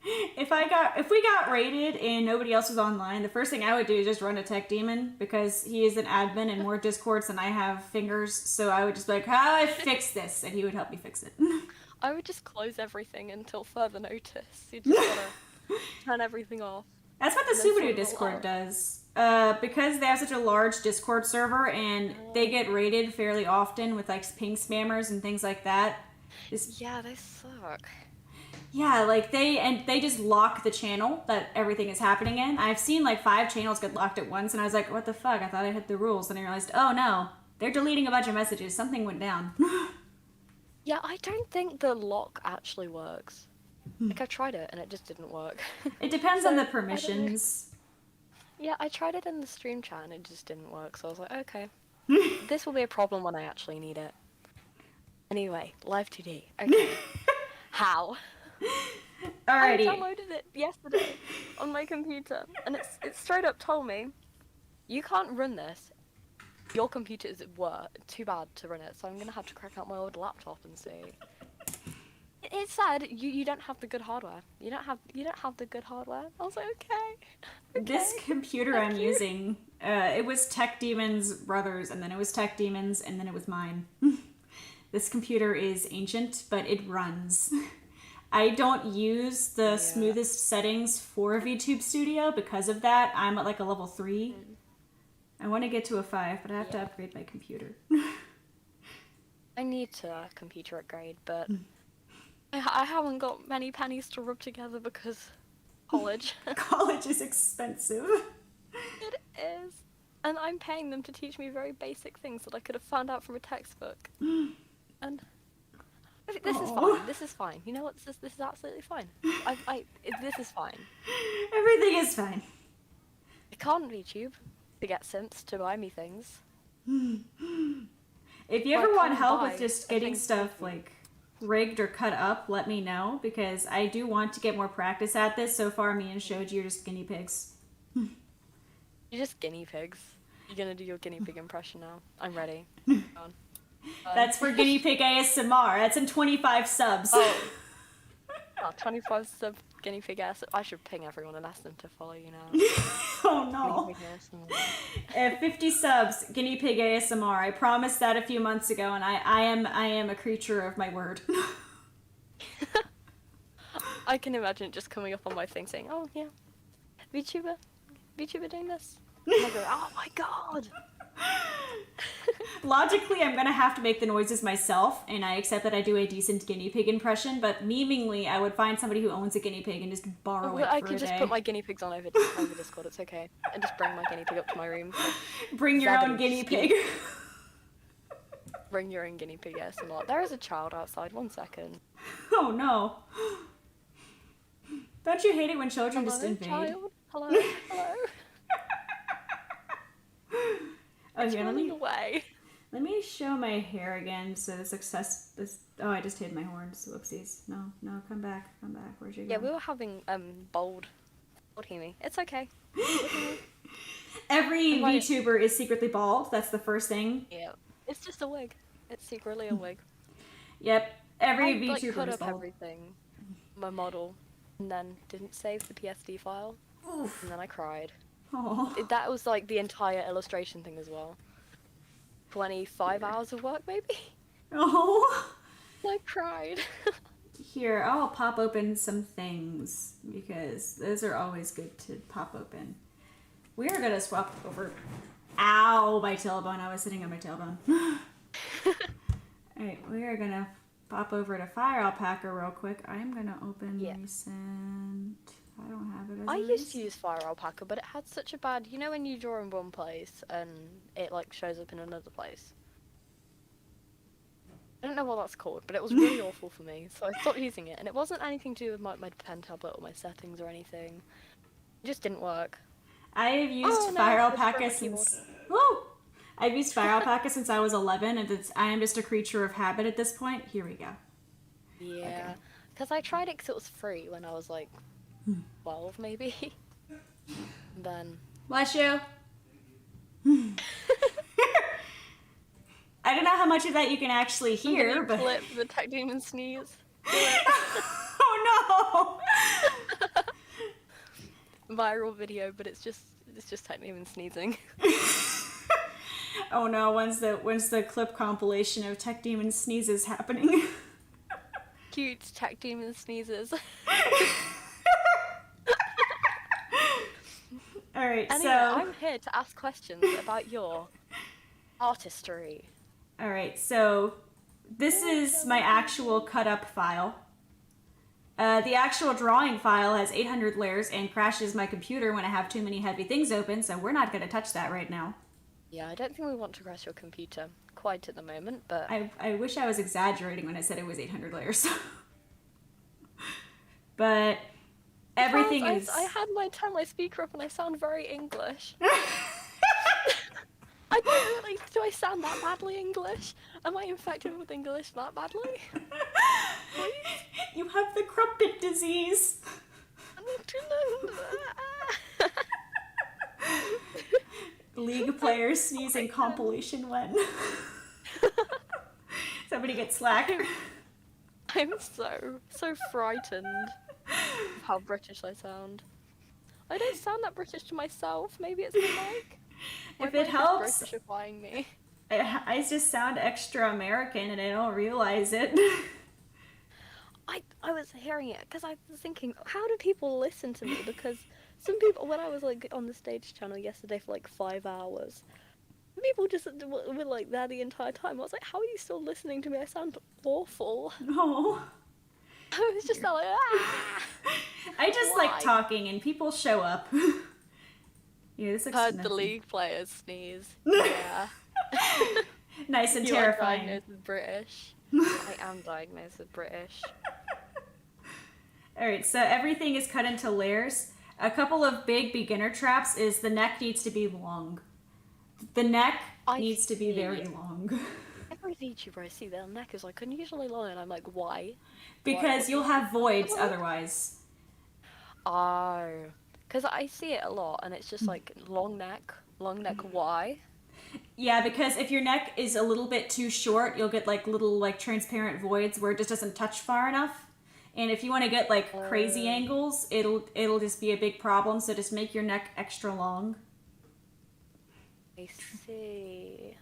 A: If we got raided and nobody else was online, the first thing I would do is just run a tech demon, because he is an admin in more discords than I have fingers, so I would just be like, how do I fix this? And he would help me fix it.
B: I would just close everything until further notice. You just gotta turn everything off.
A: That's what the Subaru Discord does. Because they have such a large Discord server and they get raided fairly often with like ping spammers and things like that.
B: Yeah, they suck.
A: Yeah, like they just lock the channel that everything is happening in. I've seen like 5 channels get locked at once, and I was like, what the fuck? I thought I hit the rules, and I realized, oh no, they're deleting a bunch of messages. Something went down.
B: Yeah, I don't think the lock actually works. Like, I tried it and it just didn't work.
A: It depends on the permissions.
B: Yeah, I tried it in the stream chat and it just didn't work, so I was like, okay. This will be a problem when I actually need it. Anyway, Live 2D. Okay. How?
A: Alrighty.
B: I downloaded it yesterday on my computer, and it straight up told me, you can't run this. Your computer is too bad to run it, so I'm gonna have to crack out my old laptop and see. It said you don't have the good hardware. You don't have the good hardware. I was like, okay.
A: This computer I'm using, it was Tech Demon's brother's, and then it was Tech Demon's, and then it was mine. This computer is ancient, but it runs. I don't use the smoothest settings for VTube Studio because of that. I'm at like a level 3. I want to get to a 5, but I have to upgrade my computer.
B: I need to computer upgrade, but I haven't got many pennies to rub together because college.
A: College is expensive.
B: It is. And I'm paying them to teach me very basic things that I could have found out from a textbook. And this is fine. This is fine. You know what? This is absolutely fine. This is fine.
A: Everything is fine.
B: I can't VTube to get simps to buy me things.
A: If you ever want help with just getting stuff like rigged or cut up, let me know, because I do want to get more practice at this. So far, me and Shoji are just guinea pigs.
B: You're just guinea pigs. You're gonna do your guinea pig impression now. I'm ready.
A: That's for guinea pig ASMR. That's in 25 subs.
B: Oh, 25 sub guinea pig ass. I should ping everyone and ask them to follow you now.
A: Oh no.
B: Guinea pig ASMR.
A: 50 subs, guinea pig ASMR. I promised that a few months ago, and I am a creature of my word.
B: I can imagine it just coming up on my thing saying, "Oh yeah, VTuber doing this." And I go, "Oh my god."
A: Logically, I'm gonna have to make the noises myself, and I accept that I do a decent guinea pig impression, but memingly, I would find somebody who owns a guinea pig and just borrow it for
B: I
A: a
B: can just
A: day.
B: put my guinea pigs on over Discord, it's okay. And just bring my guinea pig up to my room.
A: Bring your own guinea pig.
B: Bring your own guinea pig ASMR. There is a child outside, 1 second.
A: Oh no. Don't you hate it when children
B: Hello,
A: just invade?
B: child? Hello? Hello?
A: Oh,
B: It's
A: here,
B: running away.
A: let me show my hair again so the success oh, I just hid my horns. Whoopsies. No, come back. Where'd you go?
B: Yeah, we were having bold Himi. It's okay.
A: Every VTuber is secretly bald. That's the first thing.
B: Yeah. It's just a wig. It's secretly a wig.
A: Yep. Every
B: I
A: VTuber
B: cut
A: is
B: up
A: bald.
B: everything, my model, and then didn't save the PSD file,
A: Oof.
B: and then I cried.
A: Oh.
B: That was like the entire illustration thing as well. 25 hours of work, maybe?
A: Oh.
B: I cried.
A: Here, I'll pop open some things because those are always good to pop open. We are gonna swap over. Ow, my tailbone. I was sitting on my tailbone. Alright, we are gonna pop over to Fire Alpaca real quick. I'm gonna open recent. I don't have it as
B: I
A: a
B: used to use Fire Alpaca, but it had such a bad... You know when you draw in one place and it like shows up in another place? I don't know what that's called, but it was really awful for me, so I stopped using it. And it wasn't anything to do with my pen tablet or my settings or anything. It just didn't work.
A: I have used Fire Alpaca since... Woo! I've used Fire Alpaca since I was 11, and I am just a creature of habit at this point. Here we go.
B: Yeah, because I tried it because it was free when I was like 12 maybe. Then...
A: Bless you. I don't know how much of that you can actually hear, but...
B: clip the Tech Demon sneeze.
A: Oh no!
B: Viral video, but it's just Tech Demon sneezing.
A: Oh no, when's the clip compilation of Tech Demon sneezes happening?
B: Cute Tech Demon sneezes.
A: Alright,
B: Anyway,
A: so...
B: I'm here to ask questions about your artistry.
A: Alright, so this is my actual cut-up file. The actual drawing file has 800 layers and crashes my computer when I have too many heavy things open, so we're not going to touch that right now.
B: Yeah, I don't think we want to crash your computer quite at the moment, but...
A: I wish I was exaggerating when I said it was 800 layers. But everything is...
B: I had turn my speaker up and I sound very English. I don't really... Do I sound that badly English? Am I infected with English that badly?
A: You have the crumpet disease.
B: I need to know that.
A: League players sneezing compilation when. Somebody get slack.
B: I'm so frightened of how British I sound. I don't sound that British to myself. Maybe it's the mic.
A: If it helps,
B: Britishifying me.
A: I just sound extra American and I don't realize it.
B: I was hearing it because I was thinking, how do people listen to me? Because some people, when I was like on the stage channel yesterday for like 5 hours, people just were like there the entire time. I was like, how are you still listening to me? I sound awful.
A: No.
B: I was just like, ah!
A: I just like talking and people show up. Yeah, this looks
B: Heard
A: nothing.
B: the League players sneeze. Yeah.
A: Nice and
B: You
A: terrifying.
B: are diagnosed with British. I am diagnosed with British.
A: Alright, so everything is cut into layers. A couple of big beginner traps is the neck needs to be long. The neck needs to be very long.
B: Every VTuber I see, their neck is like unusually long, and I'm like, why?
A: Because you'll have voids otherwise.
B: Oh. Because I see it a lot, and it's just like long neck, why?
A: Yeah, because if your neck is a little bit too short, you'll get like little like transparent voids where it just doesn't touch far enough. And if you want to get like crazy angles, it'll just be a big problem. So just make your neck extra long.
B: I see.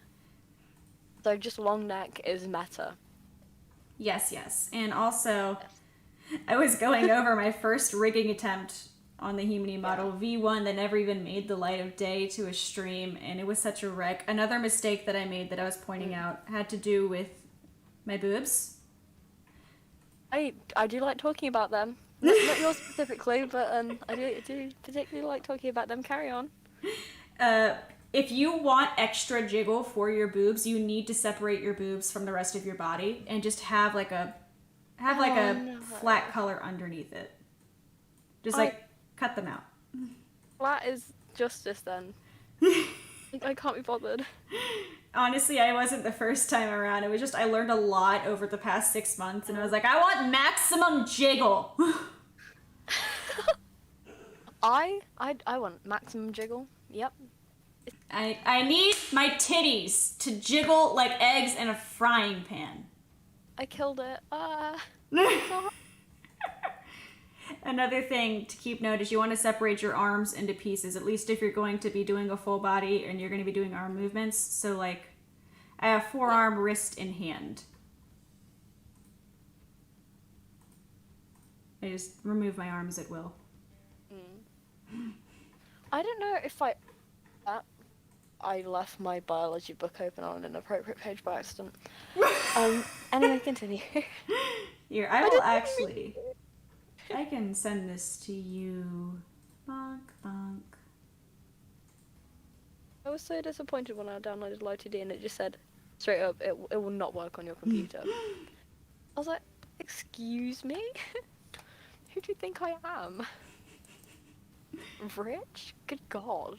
B: So just long neck is meta.
A: Yes. And also, I was going over my first rigging attempt on the Himari model V1 that never even made the light of day to a stream, and it was such a wreck. Another mistake that I made that I was pointing out had to do with my boobs.
B: I do like talking about them. Not yours specifically, but I do particularly like talking about them. Carry on.
A: If you want extra jiggle for your boobs, you need to separate your boobs from the rest of your body and just have like a flat color underneath it. Just cut them out.
B: Flat is justice then. I can't be bothered.
A: Honestly, I wasn't the first time around. It was just I learned a lot over the past 6 months, and I was like, I want maximum jiggle.
B: I want maximum jiggle. Yep.
A: I need my titties to jiggle like eggs in a frying pan.
B: I killed it.
A: Another thing to keep note is you want to separate your arms into pieces, at least if you're going to be doing a full body and you're going to be doing arm movements. So like, I have forearm, wrist, and hand. I just remove my arms at will.
B: I don't know if I left my biology book open on an inappropriate page by accident. Anyway, continue.
A: Here, I will actually... I can send this to you. Bonk, bonk.
B: I was so disappointed when I downloaded Light2D and it just said, straight up, it will not work on your computer. I was like, excuse me? Who do you think I am? Rich? Good God.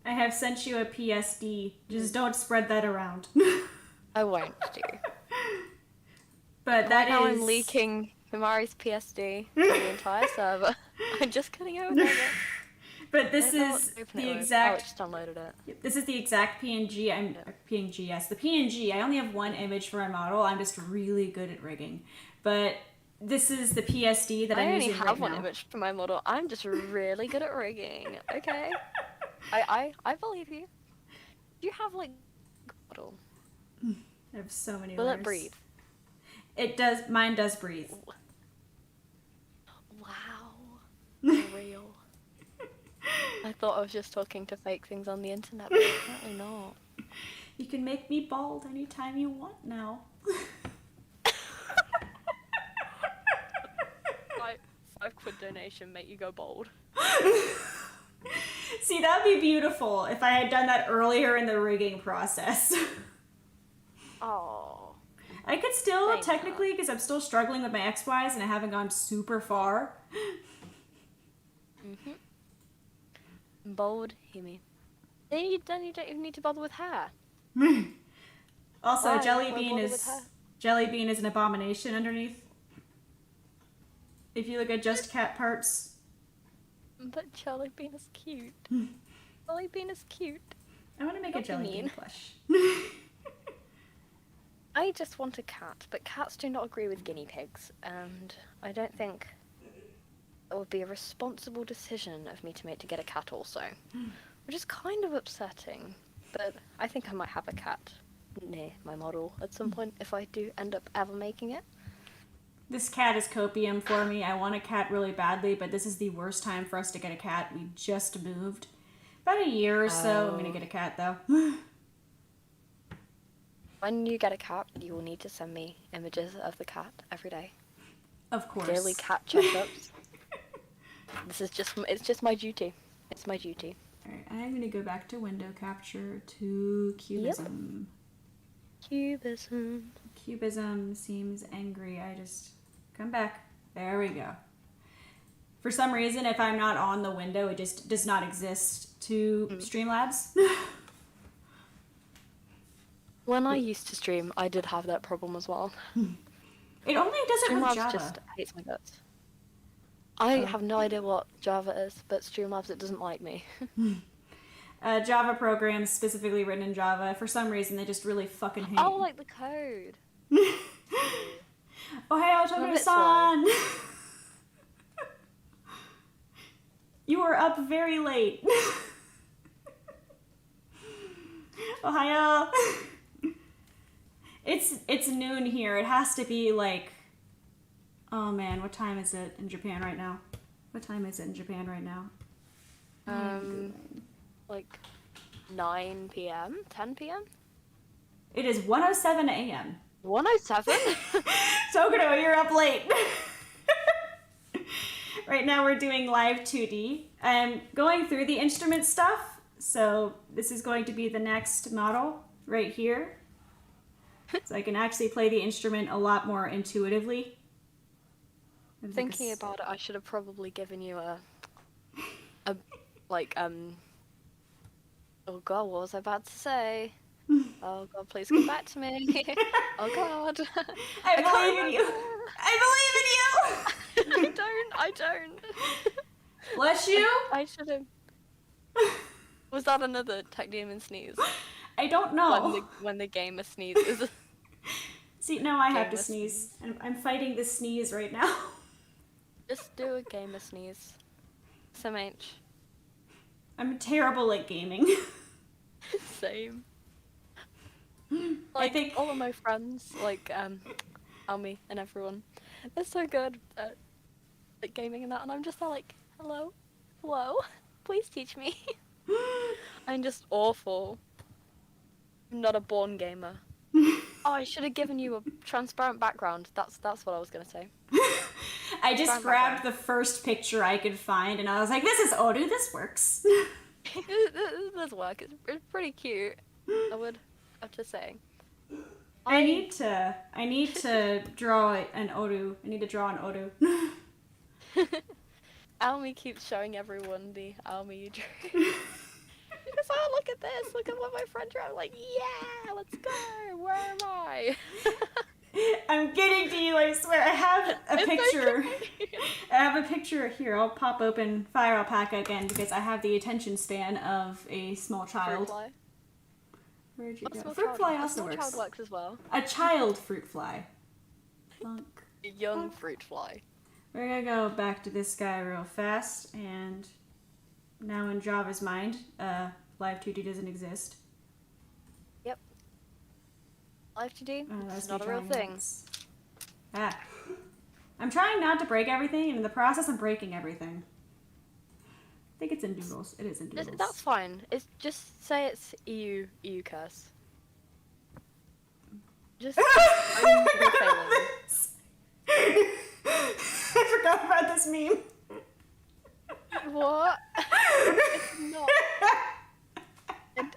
A: I have sent you a PSD. Just don't spread that around.
B: I won't do.
A: But that is...
B: Now I'm leaking Himari's PSD to the entire server. I'm just kidding over.
A: But this is the exact...
B: Oh, I just downloaded it.
A: This is the exact PNG. PNG, yes. The PNG, I only have one image for my model. I'm just really good at rigging. But this is the PSD that I'm using right now.
B: I only have one image for my model. I'm just really good at rigging. Okay. I believe you. Do you have, like, model?
A: I have so many
B: Will
A: layers.
B: it breathe?
A: It does. Mine does breathe.
B: Wow. Real. I thought I was just talking to fake things on the internet, but apparently not.
A: You can make me bald anytime you want now.
B: 5 quid donation make you go bald.
A: See, that'd be beautiful if I had done that earlier in the rigging process.
B: Oh.
A: I could still, technically, because I'm still struggling with my XYs and I haven't gone super far.
B: Bold, Himi. Then you don't even need to bother with hair.
A: Also,
B: Why?
A: Jellybean is an abomination underneath. If you look at just cat parts.
B: But Jellybean is cute. Jellybean is cute.
A: I want to make a Jellybean plush.
B: I just want a cat, but cats do not agree with guinea pigs, and I don't think it would be a responsible decision of me to make to get a cat also, which is kind of upsetting, but I think I might have a cat near my model at some point if I do end up ever making it.
A: This cat is copium for me. I want a cat really badly, but this is the worst time for us to get a cat. We just moved. About a year or so. I'm going to get a cat, though.
B: When you get a cat, you will need to send me images of the cat every day.
A: Of course.
B: Daily cat checkups. It's just my duty. It's my duty.
A: Alright, I'm going to go back to window capture to cubism.
B: Yep. Cubism.
A: Cubism seems angry. I just come back. There we go. For some reason, if I'm not on the window, it just does not exist to Streamlabs.
B: When I used to stream, I did have that problem as well.
A: It only does it with
B: Streamlabs
A: Java.
B: just hates my guts. I have no idea what Java is, but Streamlabs, it doesn't like me.
A: Java programs specifically written in Java, for some reason they just really fucking hate.
B: Oh, like the code.
A: Ohio
B: I'm a bit
A: Togo-san! You were up very late. Ohio. It's noon here. It has to be like, oh man, what time is it in Japan right now? What time is it in Japan right now?
B: Like 9 p.m., 10 p.m.
A: It is 1:07 a.m.
B: 107.
A: Toguro, you're up late. Right now we're doing live 2D. I'm going through the instrument stuff, so this is going to be the next model right here. So I can actually play the instrument a lot more intuitively.
B: Thinking about it, I should have probably given you a like oh god, what was I about to say? Oh god, please come back to me. Oh god.
A: I believe in you. I believe in you.
B: I don't.
A: Bless you.
B: I should have. Was that another Tech Demon sneeze?
A: I don't know.
B: When the gamer sneezes.
A: See, now I have to
B: Gamer
A: sneeze. And I'm fighting the sneeze right now.
B: Just do a gamer sneeze. SMH.
A: I'm terrible at gaming.
B: Same.
A: I
B: Like,
A: think
B: all of my friends, like, Almi and everyone, they're so good at gaming and that, and I'm just there like, hello, please teach me. I'm just awful. I'm not a born gamer. Oh, I should have given you a transparent background. That's what I was gonna say.
A: I just grabbed the first picture I could find, and I was like, this is Odu, this works.
B: This does work. It's pretty cute. I would have to say.
A: I need to draw an Odu. I need to draw an Odu.
B: Almi keeps showing everyone the Almi you drew. Because, oh, look at this. Look at what my friend drew. I'm like, yeah, let's go. Where am I?
A: I'm getting to you, I swear. I have a picture.
B: Okay.
A: I have a picture here. I'll pop open Fire Alpaca again because I have the attention span of a small child.
B: Fruit fly.
A: Where'd you go?
B: Small
A: Fruit
B: child-
A: fly
B: a
A: also
B: small
A: works.
B: child works as well.
A: A child fruit fly. Funk.
B: A young fruit fly.
A: We're gonna go back to this guy real fast, and now in Java's mind, Live 2D doesn't exist.
B: Yep. Live 2D?
A: That's
B: It's not a real thing.
A: Ah. I'm trying not to break everything, and in the process I'm breaking everything. I think it's in Doodles. It is in Doodles.
B: That's fine. It's just say it's EU curse. Just I'm failing.
A: I forgot about this meme.
B: What? It's not. And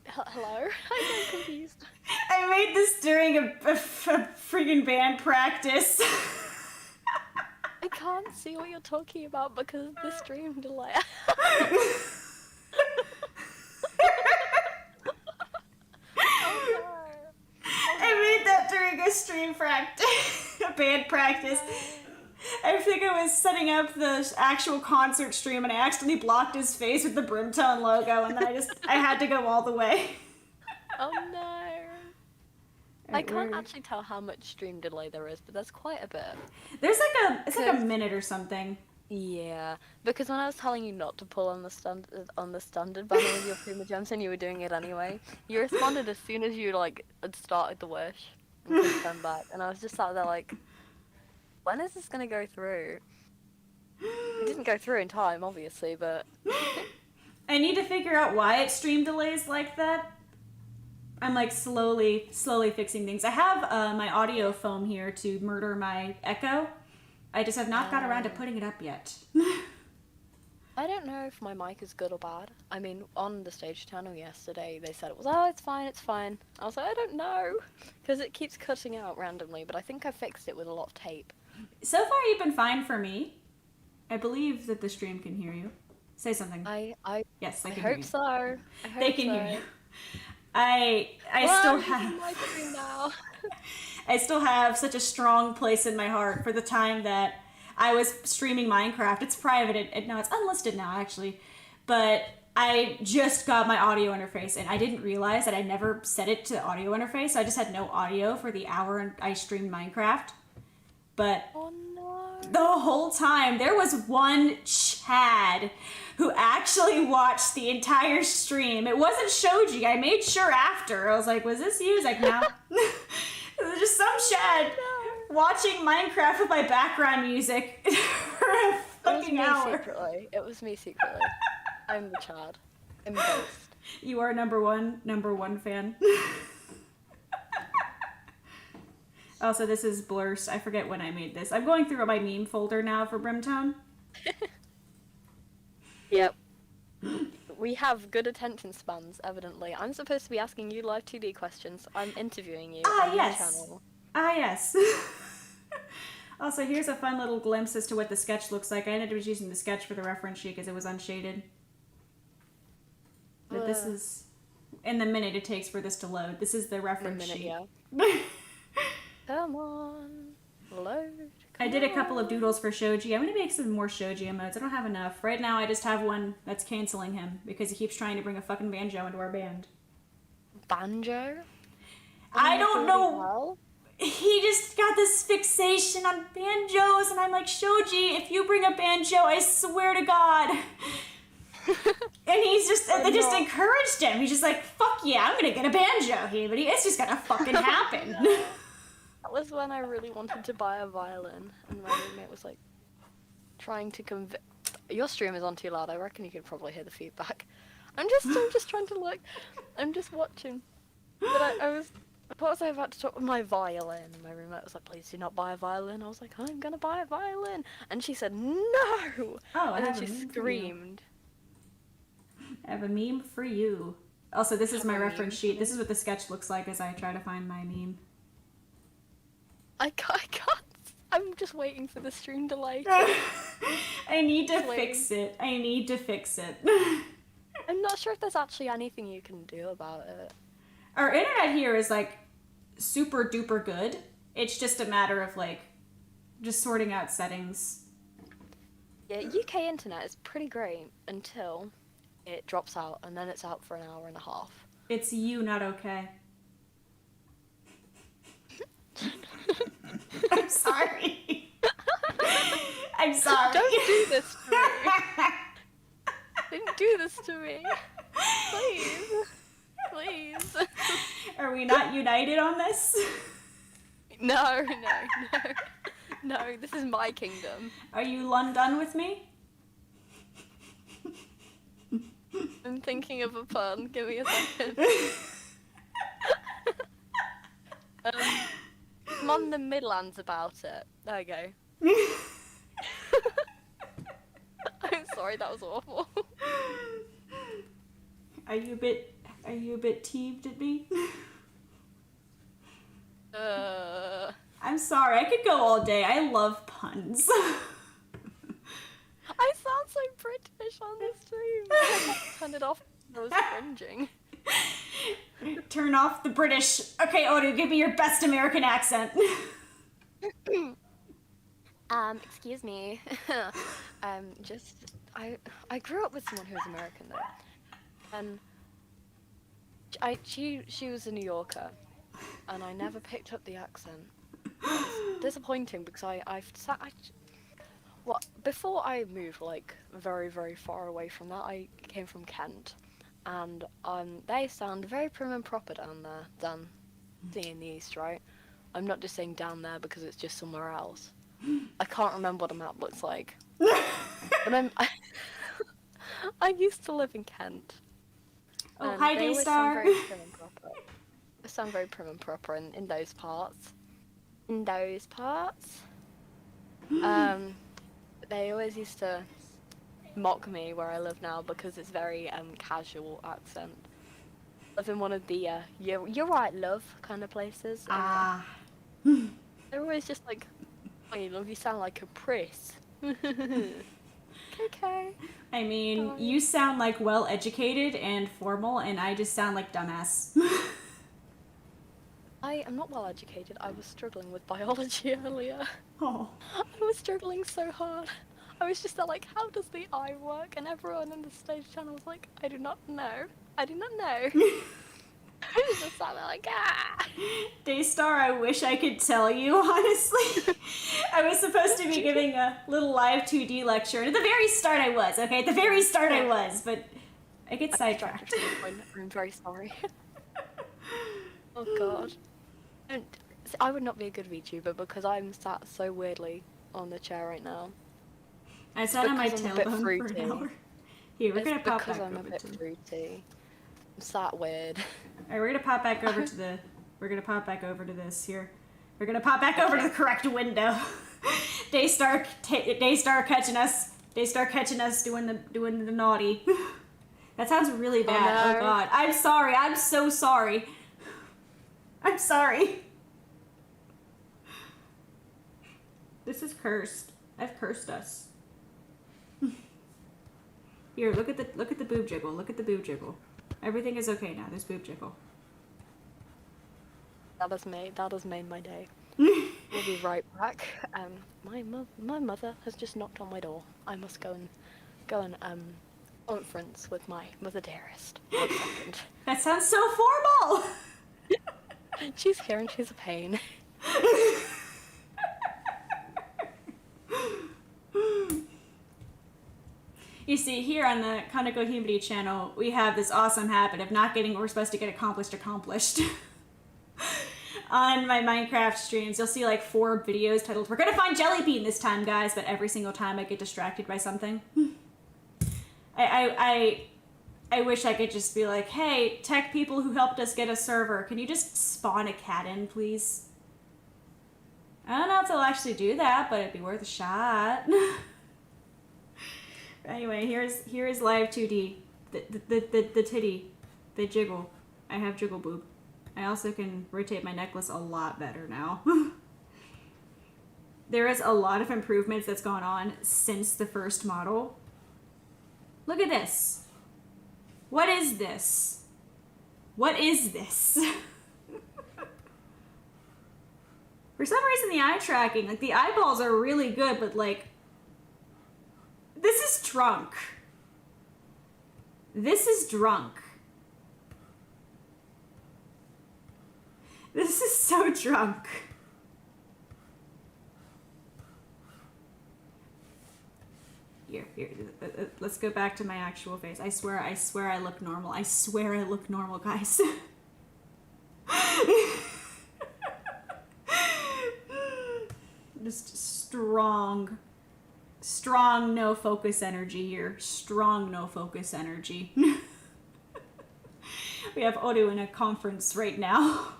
B: hello? I'm so confused.
A: I made this during a freaking band practice.
B: I can't see what you're talking about because of the stream delay. Oh no.
A: I made that during a stream practice, a band practice. I think I was setting up the actual concert stream and I accidentally blocked his face with the BRIMTONE logo and then I had to go all the way.
B: Oh no. I can't actually tell how much stream delay there is, but there's quite a bit.
A: There's it's like a minute or something.
B: Yeah, because when I was telling you not to pull on the standard banner with your Prima Gems and you were doing it anyway, you responded as soon as you had started the wish and could turn back, and I was just sat there like, when is this gonna go through? It didn't go through in time, obviously, but
A: I need to figure out why it stream delays like that. I'm like slowly fixing things. I have my audio foam here to murder my echo. I just have not got around to putting it up yet.
B: I don't know if my mic is good or bad. I mean, on the stage channel yesterday, they said it was, oh, it's fine. I was like, I don't know, because it keeps cutting out randomly, but I think I fixed it with a lot of tape.
A: So far, you've been fine for me. I believe that the stream can hear you. Say something.
B: I
A: Yes, they can hear
B: hope
A: you.
B: so. I hope
A: They can
B: so.
A: hear you. I still have
B: my screen now.
A: I still have such a strong place in my heart for the time that I was streaming Minecraft. It's private. No, it's unlisted now actually, but I just got my audio interface and I didn't realize that I never set it to audio interface. So I just had no audio for the hour I streamed Minecraft. But
B: Oh no.
A: the whole time, there was one Chad who actually watched the entire stream. It wasn't Shoji. I made sure after. I was like, was this you? He's like, no. It was just some Chad watching Minecraft with my background music for a fucking hour.
B: It was me secretly. I'm the Chad. I'm the ghost.
A: You are number one fan. Also, this is Blurs. I forget when I made this. I'm going through my meme folder now for BRIMTONE.
B: Yep. We have good attention spans, evidently. I'm supposed to be asking you live 2D questions. I'm interviewing you on your channel.
A: Ah, yes. Also, here's a fun little glimpse as to what the sketch looks like. I ended up using the sketch for the reference sheet because it was unshaded. But this is... in the minute it takes for this to load. This is the reference sheet.
B: Yeah. Come on. Load.
A: I did a couple of doodles for Shoji. I'm going to make some more Shoji emotes. I don't have enough. Right now, I just have one that's canceling him because he keeps trying to bring a fucking banjo into our band.
B: Banjo?
A: I don't know. He just got this fixation on banjos, and I'm like, Shoji, if you bring a banjo, I swear to God. And he's just, they just encouraged him. He's just like, fuck yeah, I'm going to get a banjo, Himari. It's just going to fucking happen.
B: That was when I really wanted to buy a violin, and my roommate was like, trying to convince... Your stream is on too loud, I reckon you could probably hear the feedback. I'm just trying to look, I'm just watching. But I thought I was about to talk with my violin, and my roommate was like, please do not buy a violin. I was like, I'm gonna buy a violin. And she said, no!
A: Oh,
B: and then she screamed.
A: I have a meme for you. Also, this is my reference sheet. This is what the sketch looks like as I try to find my meme.
B: I can't. I'm just waiting for the stream delay.
A: I need to fix it.
B: I'm not sure if there's actually anything you can do about it.
A: Our internet here is like super duper good. It's just a matter of like just sorting out settings.
B: Yeah, UK internet is pretty great until it drops out, and then it's out for an hour and a half.
A: It's you, not okay. I'm sorry. I'm sorry.
B: Don't do this to me. Don't do this to me. Please. Please.
A: Are we not united on this?
B: No, this is my kingdom.
A: Are you London with me?
B: I'm thinking of a pun. Give me a second. I'm on the Midlands about it. There you go. I'm sorry, that was awful.
A: Are you a bit teeved at me? I'm sorry, I could go all day. I love puns.
B: I sound so British on this stream. I turned it off. I was cringing.
A: Turn off the British. Okay, Odu, give me your best American accent.
B: Excuse me. I grew up with someone who was American though, and she was a New Yorker, and I never picked up the accent. It's disappointing because before I moved like very, very far away from that, I came from Kent, and they sound very prim and proper down in the east, right? I'm not just saying down there because it's just somewhere else. I can't remember what a map looks like. But I used to live in Kent.
A: Oh, hi,
B: they always
A: Daystar.
B: sound very prim and proper. They sound very prim and proper in those parts. They always used to mock me where I live now because it's very casual accent. I live in one of the you're right, love kind of places. They're always just like, hey, love, you sound like a priest. Okay.
A: I mean, you sound like well educated and formal, and I just sound like dumbass.
B: I am not well educated. I was struggling with biology earlier.
A: Oh.
B: I was struggling so hard. I was just like, how does the eye work? And everyone in the stage channel was like, I do not know. I do not know. was just sat there like, ah.
A: Daystar, I wish I could tell you, honestly. I was supposed to be giving a little live 2D lecture, and at the very start I was, okay? At the very start I was, but I get sidetracked.
B: I'm very sorry. Oh god. And I would not be a good VTuber because I'm sat so weirdly on the chair right now.
A: I sat on my
B: Because I'm a
A: tailbone
B: bit
A: for an
B: fruity.
A: hour. Here, we're gonna pop
B: because
A: back
B: I'm a
A: over
B: bit
A: to.
B: fruity. I'm sat weird.
A: Alright, we're gonna pop back over to the. We're gonna pop back over to this here. We're gonna pop back over to the correct window. Daystar catching us. Daystar catching us doing the naughty. That sounds really bad.
B: no.
A: Oh god. I'm sorry. I'm so sorry. I'm sorry. This is cursed. I've cursed us. Here, look at the boob jiggle. Look at the boob jiggle. Everything is okay now. There's boob jiggle.
B: That has made my day. We'll be right back. My mother has just knocked on my door. I must go and conference with my mother dearest. 1 second.
A: That sounds so formal.
B: She's here and she's a pain.
A: You see, here on the Kaneko Himari channel, we have this awesome habit of not getting what we're supposed to get accomplished. On my Minecraft streams, you'll see like 4 videos titled, "We're gonna find Jelly Bean this time, guys," but every single time I get distracted by something. I wish I could just be like, "Hey, tech people who helped us get a server, can you just spawn a cat in, please?" I don't know if they'll actually do that, but it'd be worth a shot. Anyway, here is live 2D. The titty. The jiggle. I have jiggle boob. I also can rotate my necklace a lot better now. There is a lot of improvements that's gone on since the first model. Look at this. What is this? What is this? For some reason the eye tracking, like the eyeballs are really good, but like, this is drunk. This is drunk. This is so drunk. Here, let's go back to my actual face. I swear I look normal. I swear I look normal, guys. Just strong no focus energy here. Strong no focus energy. We have Odu in a conference right now.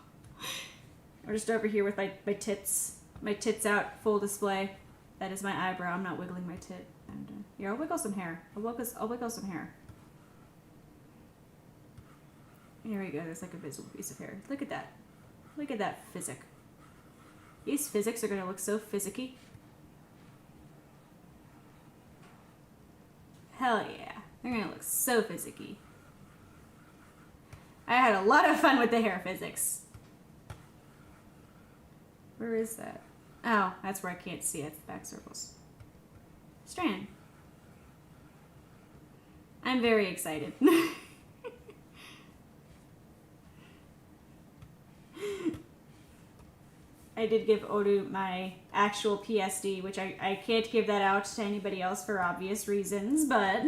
A: We're just over here with my tits. My tits out, full display. That is my eyebrow. I'm not wiggling my tit. And, here, I'll wiggle some hair. I'll wiggle some hair. Here we go. There's like a visible piece of hair. Look at that. Look at that physic. These physics are gonna look so physicky. Hell yeah. They're gonna look so physicky. I had a lot of fun with the hair physics. Where is that? Oh, that's where I can't see it. Back circles. Strand. I'm very excited. I did give Odu my actual PSD, which I can't give that out to anybody else for obvious reasons, but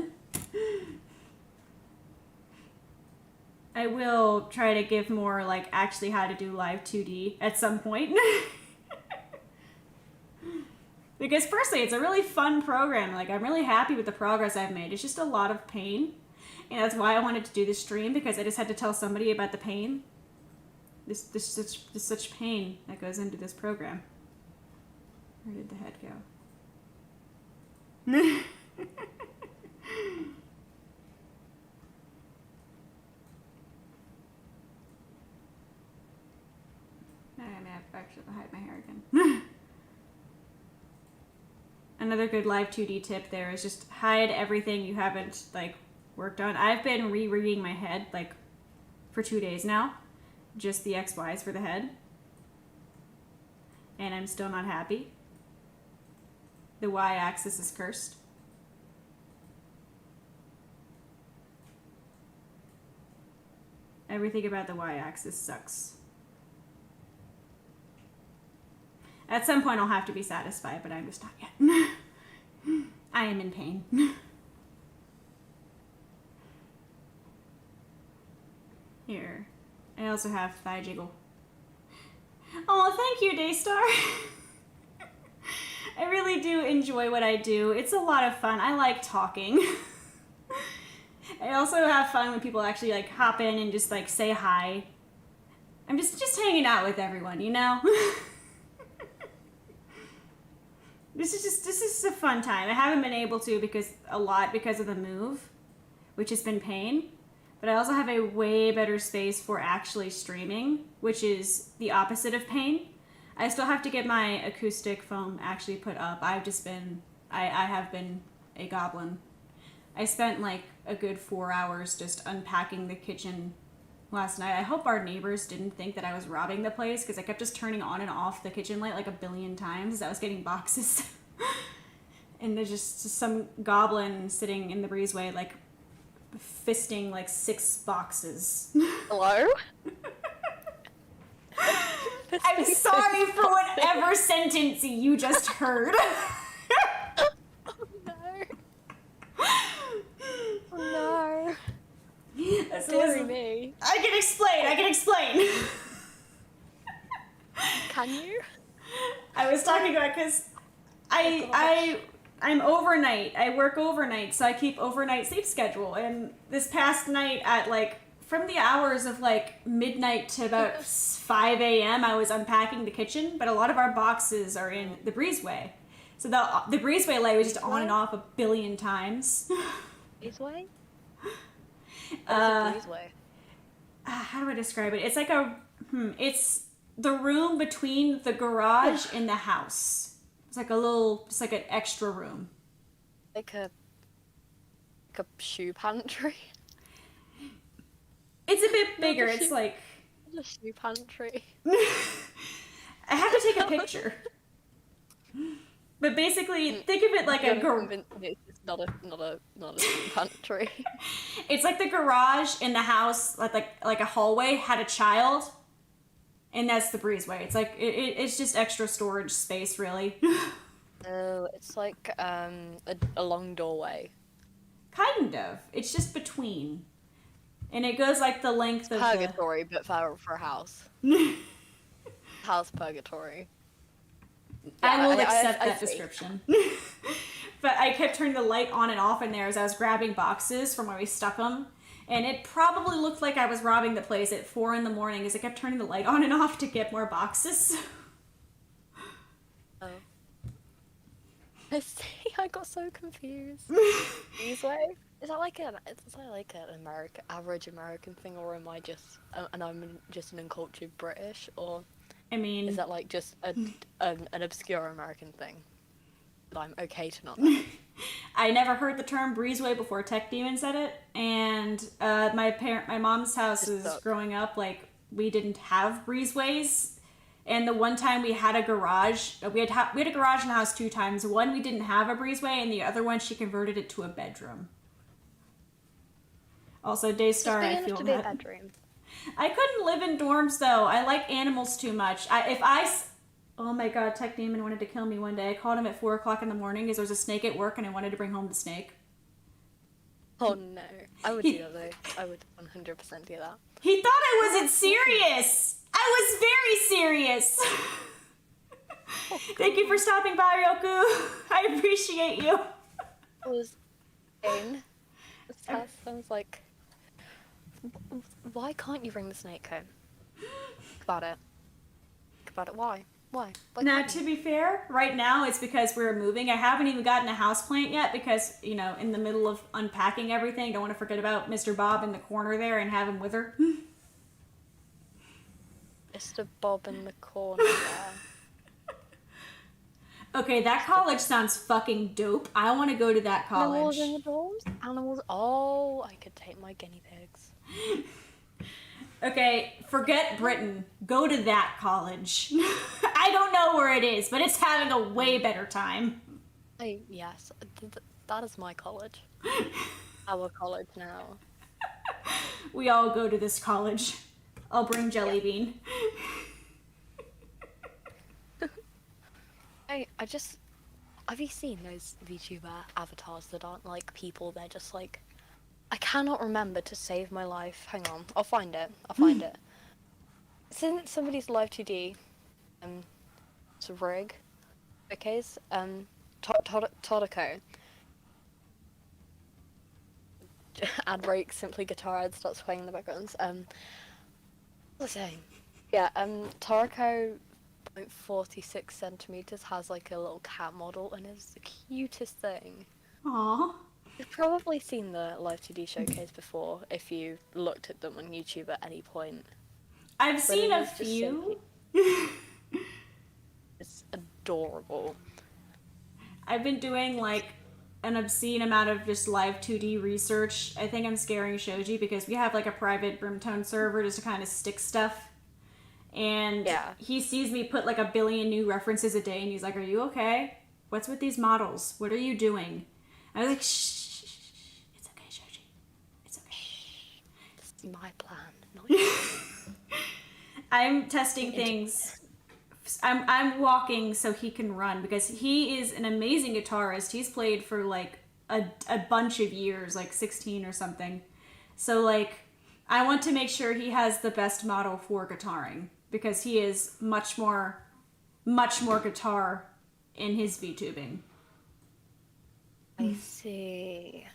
A: I will try to give more, like, actually how to do live 2D at some point. Because personally, it's a really fun program. Like, I'm really happy with the progress I've made. It's just a lot of pain. And that's why I wanted to do this stream, because I just had to tell somebody about the pain. This such pain that goes into this program. Where did the head go? I'm gonna have to actually hide my hair again. Another good live 2D tip there is just hide everything you haven't, like, worked on. I've been re-rigging my head, like, for 2 days now. Just the XYs for the head. And I'm still not happy. The Y-axis is cursed. Everything about the y-axis sucks. At some point I'll have to be satisfied, but I'm just not yet. I am in pain. Here. I also have thigh jiggle. Oh, thank you, Daystar. I really do enjoy what I do. It's a lot of fun. I like talking. I also have fun when people actually like hop in and just like say hi. I'm just hanging out with everyone, you know? This is a fun time. I haven't been able to because of the move, which has been pain. But I also have a way better space for actually streaming, which is the opposite of pain. I still have to get my acoustic foam actually put up. I have been a goblin. I spent like a good 4 hours just unpacking the kitchen last night. I hope our neighbors didn't think that I was robbing the place because I kept just turning on and off the kitchen light like a billion times as I was getting boxes. And there's just some goblin sitting in the breezeway like fisting like 6 boxes.
B: Hello?
A: I'm sorry for whatever sentence you just heard.
B: Oh no. Oh no. Dear me.
A: I can explain.
B: Can you?
A: I was talking about because I'm overnight. I work overnight, so I keep overnight sleep schedule. And this past night at like from the hours of like midnight to about 5 a.m. I was unpacking the kitchen, but a lot of our boxes are in the breezeway. So the breezeway light was just on and off a billion times.
B: Breezeway?
A: Breezeway? How do I describe it? It's like it's the room between the garage and the house. It's like it's like an extra room.
B: Like a shoe pantry?
A: It's a bit bigger. It's like
B: a shoe pantry.
A: I have to take a picture. But basically, think of it like
B: It's not a shoe pantry.
A: It's like the garage in the house, like a hallway had a child, and that's the breezeway. It's like it's just extra storage space, really.
B: Oh, it's like a long doorway.
A: Kind of. It's just between. And it goes like the length of
B: purgatory, but for a house. House purgatory.
A: I will accept that description. But I kept turning the light on and off in there as I was grabbing boxes from where we stuck them. And it probably looked like I was robbing the place at 4 a.m. as I kept turning the light on and off to get more boxes.
B: Oh. I see. I got so confused. Breezeway? Is that like an average American thing, or am I just I'm just an uncultured British, or
A: I mean,
B: is that like just an obscure American thing that I'm okay to not know?
A: I never heard the term breezeway before Tech Demon said it, and my mom's house is growing up like we didn't have breezeways. And the one time we had a garage, we had a garage in the house 2 times. One we didn't have a breezeway, and the other one she converted it to a bedroom. Also, Daystar, I feel
B: to
A: that.
B: Be a bedroom.
A: I couldn't live in dorms though. I like animals too much. Oh my god, Tech Demon wanted to kill me one day. I called him at 4 o'clock in the morning because there was a snake at work and I wanted to bring home the snake.
B: Oh no, I would do that though. I would 100% do that.
A: He thought I wasn't serious. I was very serious. Oh, thank you for stopping by, Ryoku. I appreciate you.
B: I was in. I was like, why can't you bring the snake home? About it. Why?
A: Now, to be fair, right now it's because we're moving. I haven't even gotten a houseplant yet because, in the middle of unpacking everything, don't want to forget about Mr. Bob in the corner there and have him with her.
B: Mr. Bob in the corner there.
A: Okay, that college sounds fucking dope. I want to go to that college.
B: Animals in the dorms? Animals. Oh, I could take my guinea pigs.
A: Okay, forget Britain. Go to that college. I don't know where it is, but it's having a way better time.
B: Yes, that is my college. Our college now.
A: We all go to this college. I'll bring Jelly Bean.
B: Have you seen those VTuber avatars that aren't like people? They're just like, I cannot remember to save my life. Hang on, I'll find it. Since somebody's live 2D, it's a rig. Okay, Todako. Ad break, simply guitar ad starts playing in the backgrounds. What was I saying? Yeah, Toriko 0.46 centimeters has like a little cat model and is the cutest thing.
A: Aww.
B: You've probably seen the Live 2D showcase before if you looked at them on YouTube at any point.
A: I've seen a few.
B: It's adorable.
A: I've been doing like an obscene amount of just live 2D research. I think I'm scaring Shoji because we have like a private BRIMTONE server just to kind of stick stuff. And he sees me put like a billion new references a day and he's like, are you okay? What's with these models? What are you doing? I was like, shh. It's okay, Shoji. It's okay.
B: This is my plan, not yours.
A: I'm testing things. I'm walking so he can run because he is an amazing guitarist. He's played for like a bunch of years, like 16 or something. So like I want to make sure he has the best model for guitaring because he is much more guitar in his VTubing.
B: I see.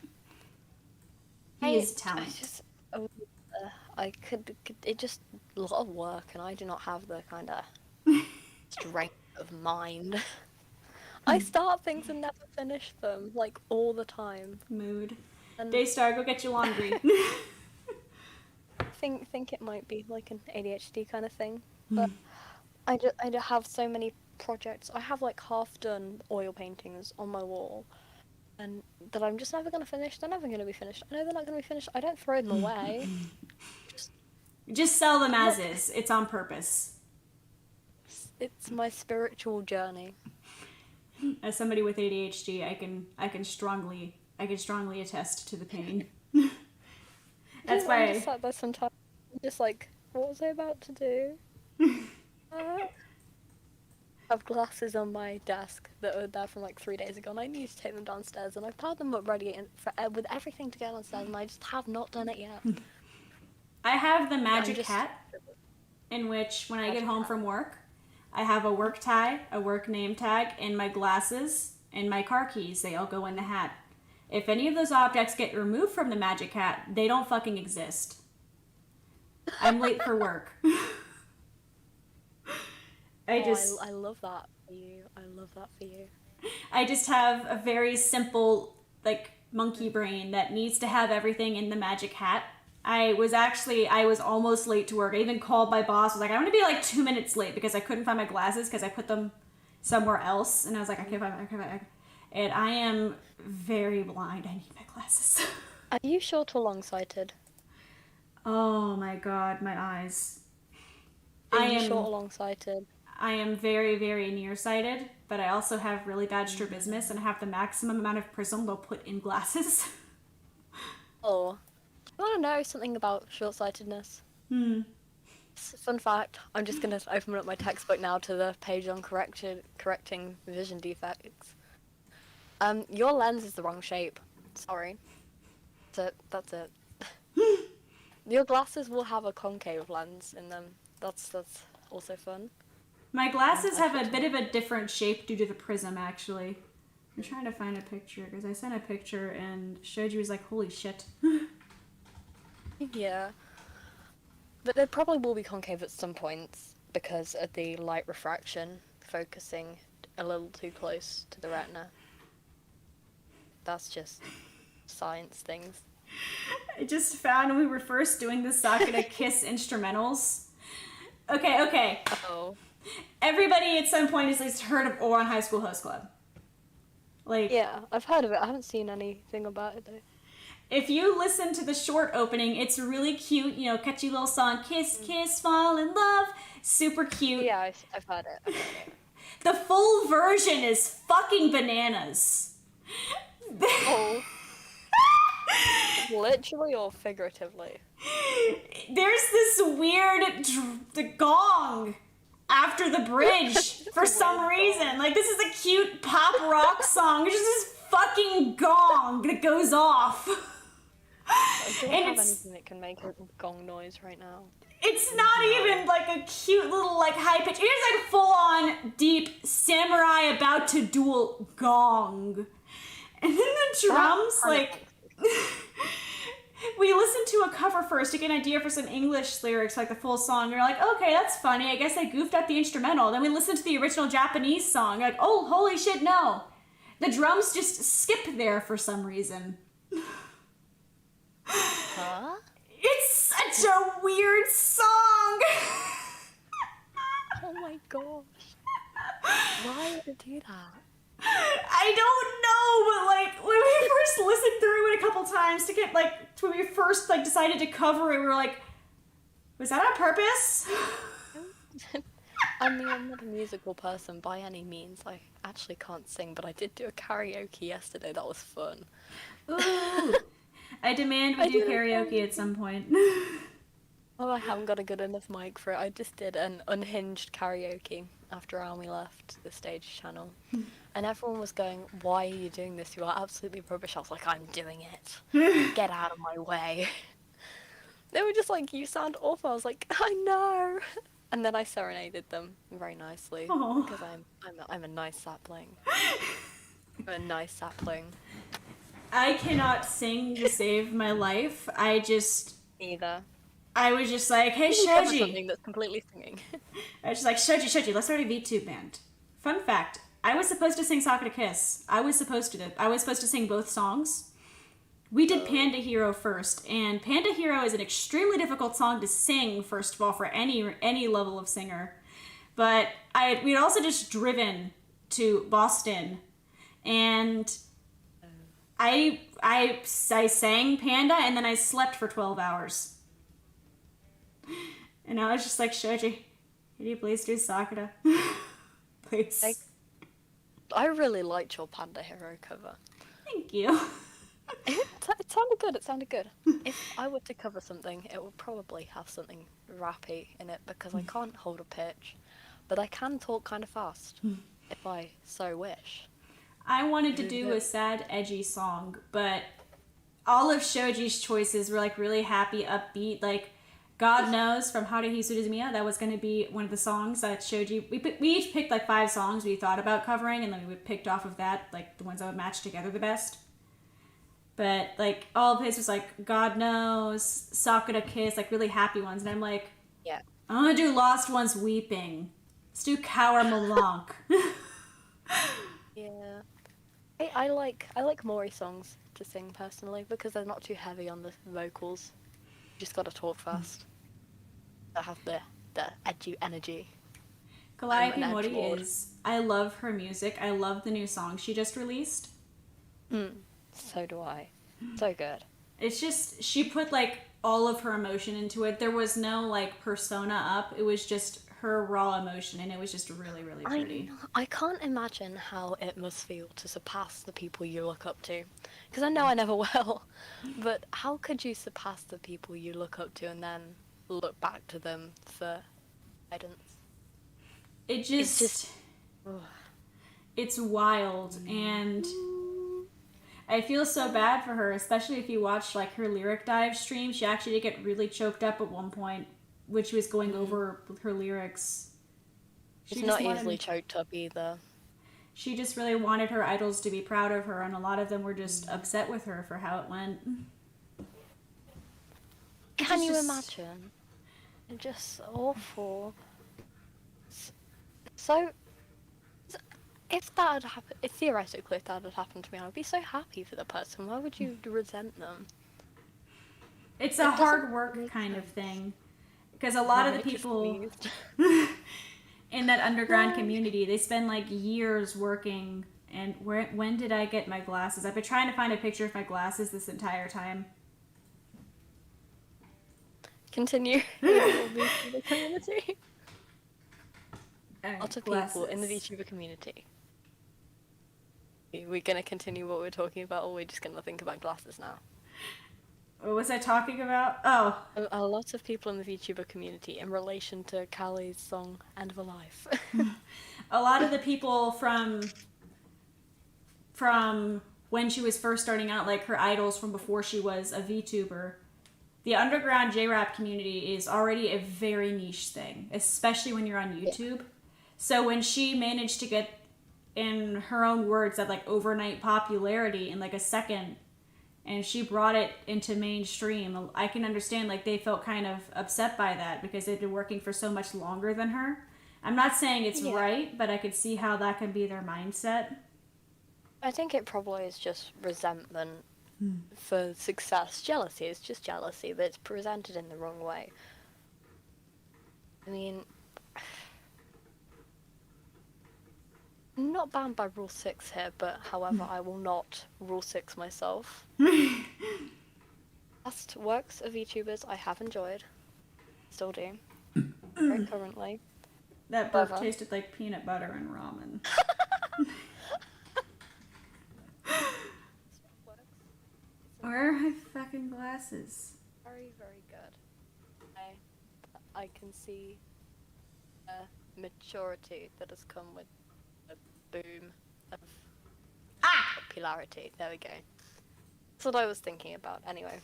A: He is talented.
B: It just a lot of work and I do not have the kind of strength of mind. I start things and never finish them, like all the time.
A: Mood.
B: And
A: Daystar, go get your laundry.
B: think it might be like an ADHD kind of thing, but I have so many projects. I have like half done oil paintings on my wall, and that I'm just never gonna finish. They're never gonna be finished. I know they're not gonna be finished. I don't throw them away.
A: Just sell them as is. It's on purpose.
B: It's my spiritual journey.
A: As somebody with ADHD, I can strongly attest to the pain. That's why
B: I just sat there sometimes, just like, what was I about to do? I have glasses on my desk that were there from like 3 days ago, and I need to take them downstairs, and I've piled them up ready with everything to go downstairs, and I just have not done it yet.
A: I have the magic hat, in which when I get home from work, I have a work tie, a work name tag, and my glasses, and my car keys. They all go in the hat. If any of those objects get removed from the magic hat, they don't fucking exist. I'm late for work.
B: I love that for you. I love that for you.
A: I just have a very simple, like, monkey brain that needs to have everything in the magic hat. I was almost late to work. I even called my boss. I was like, I'm going to be like 2 minutes late because I couldn't find my glasses because I put them somewhere else. And I was like, I can't find them. And I am very blind. I need my glasses.
B: Are you short or long-sighted?
A: Oh my god, my eyes.
B: Are you short or long-sighted?
A: I am very, very nearsighted, but I also have really bad strabismus and I have the maximum amount of prism they'll put in glasses.
B: Oh. You want to know something about short-sightedness? Fun fact, I'm just going to open up my textbook now to the page on correcting vision defects. Your lens is the wrong shape. Sorry. That's it. Your glasses will have a concave lens in them. That's also fun.
A: My glasses have a bit of a different shape due to the prism, actually. I'm trying to find a picture, because I sent a picture and Shoji was like, holy shit.
B: Yeah. But they probably will be concave at some points because of the light refraction focusing a little too close to the retina. That's just science things.
A: I just found when we were first doing the Sakura Kiss instrumentals. Okay.
B: Oh.
A: Everybody at some point has at least heard of Ouran High School Host Club. Like,
B: yeah, I've heard of it. I haven't seen anything about it though.
A: If you listen to the short opening, it's really cute, you know, catchy little song, Kiss, Kiss, Fall in Love. Super cute.
B: Yeah, I've heard it.
A: The full version is fucking bananas.
B: Oh. Literally or figuratively?
A: There's this weird the gong after the bridge for some reason. Like, this is a cute pop rock song. There's just this fucking gong that goes off.
B: I don't
A: And
B: have
A: it's-
B: anything that can make a gong noise right now.
A: It's not even like a cute little like high pitch. It is like full on deep samurai about to duel gong. And then the drums, like we listened to a cover first to get an idea for some English lyrics, like the full song. And we're like, okay, that's funny. I guess I goofed up the instrumental. Then we listened to the original Japanese song. Like, oh, holy shit, no. The drums just skip there for some reason.
B: Huh?
A: It's such a weird song.
B: Oh my gosh. Why would it do that?
A: I don't know, but like when we first listened through it a couple times to get like when we first like decided to cover it, we were like, was that on purpose?
B: I mean, I'm not a musical person by any means. I actually can't sing, but I did do a karaoke yesterday. That was fun.
A: Ooh. I demand we do karaoke at some point.
B: Oh, I haven't got a good enough mic for it. I just did an unhinged karaoke after Army left the stage channel. And everyone was going, why are you doing this? You are absolutely rubbish. I was like, I'm doing it. Get out of my way. They were just like, you sound awful. I was like, I know. And then I serenaded them very nicely.
A: Aw.
B: Because I'm a nice sapling. I'm a nice sapling.
A: I cannot sing to save my life. I was just like, hey Shoji.
B: Something that's completely singing.
A: I was just like, Shoji, let's start a VTube band. Fun fact, I was supposed to sing Sakura Kiss. I was supposed to sing both songs. We did Panda Hero first, and Panda Hero is an extremely difficult song to sing, first of all, for any level of singer. But we'd also just driven to Boston, and I sang Panda, and then I slept for 12 hours. And I was just like, Shoji, can you please do Sakura? Please.
B: I really liked your Panda Hero cover.
A: Thank you.
B: It sounded good. If I were to cover something, it would probably have something rappy in it because I can't hold a pitch, but I can talk kind of fast, if I so wish.
A: I wanted to do a sad, edgy song, but all of Shoji's choices were like really happy, upbeat, like God Knows from Haruhi Suzumiya. That was going to be one of the songs that Shoji... We each picked like 5 songs we thought about covering, and then we picked off of that like the ones that would match together the best. But like all of his was like God Knows, Sakura Kiss, like really happy ones, and I'm like,
B: Yeah.
A: I want to do Lost Ones Weeping. Let's do Cower Malank.
B: Yeah. I like Mori songs to sing personally because they're not too heavy on the vocals. You just gotta talk fast. They have the edgy energy.
A: Calliope Mori is... I love her music. I love the new song she just released.
B: So do I. So good.
A: It's just, she put like all of her emotion into it. There was no like persona up. It was just her raw emotion, and it was just really, really pretty.
B: I can't imagine how it must feel to surpass the people you look up to. Because I know I never will. But how could you surpass the people you look up to and then look back to them for guidance?
A: It's just it's wild, and I feel so bad for her, especially if you watch like her lyric dive stream. She actually did get really choked up at one point when she was going over with her lyrics.
B: She's not easily choked up either.
A: She just really wanted her idols to be proud of her, and a lot of them were just upset with her for how it went.
B: Can you imagine? It's just awful. So, if that had happened, theoretically, if that had happened to me, I would be so happy for the person. Why would you resent them?
A: It's a hard work kind of thing. Because a lot of the people in that underground community, they spend like years working. And when did I get my glasses? I've been trying to find a picture of my glasses this entire time.
B: Continue. The community. Lots of
A: glasses.
B: people in the VTuber community. Are we going to continue what we're talking about, or are we just going to think about glasses now?
A: What was I talking about? Oh,
B: A lot of people in the VTuber community in relation to Callie's song End of a Life.
A: a lot of the people from when she was first starting out, like her idols from before she was a VTuber. The underground J-rap community is already a very niche thing, especially when you're on YouTube. So when she managed to get, in her own words, that like overnight popularity in like a second, and she brought it into mainstream, I can understand like they felt kind of upset by that because they've been working for so much longer than her. I'm not saying it's right, but I could see how that can be their mindset.
B: I think it probably is just resentment for success. Jealousy is just jealousy, but it's presented in the wrong way. I mean, I'm not bound by Rule 6 here, but however, I will not Rule 6 myself. Past works of VTubers I have enjoyed. Still do. Very currently.
A: That burp tasted like peanut butter and ramen. Where are my fucking glasses?
B: Very, very good. I can see maturity that has come with a boom of popularity. There we go. That's what I was thinking about. Anyway,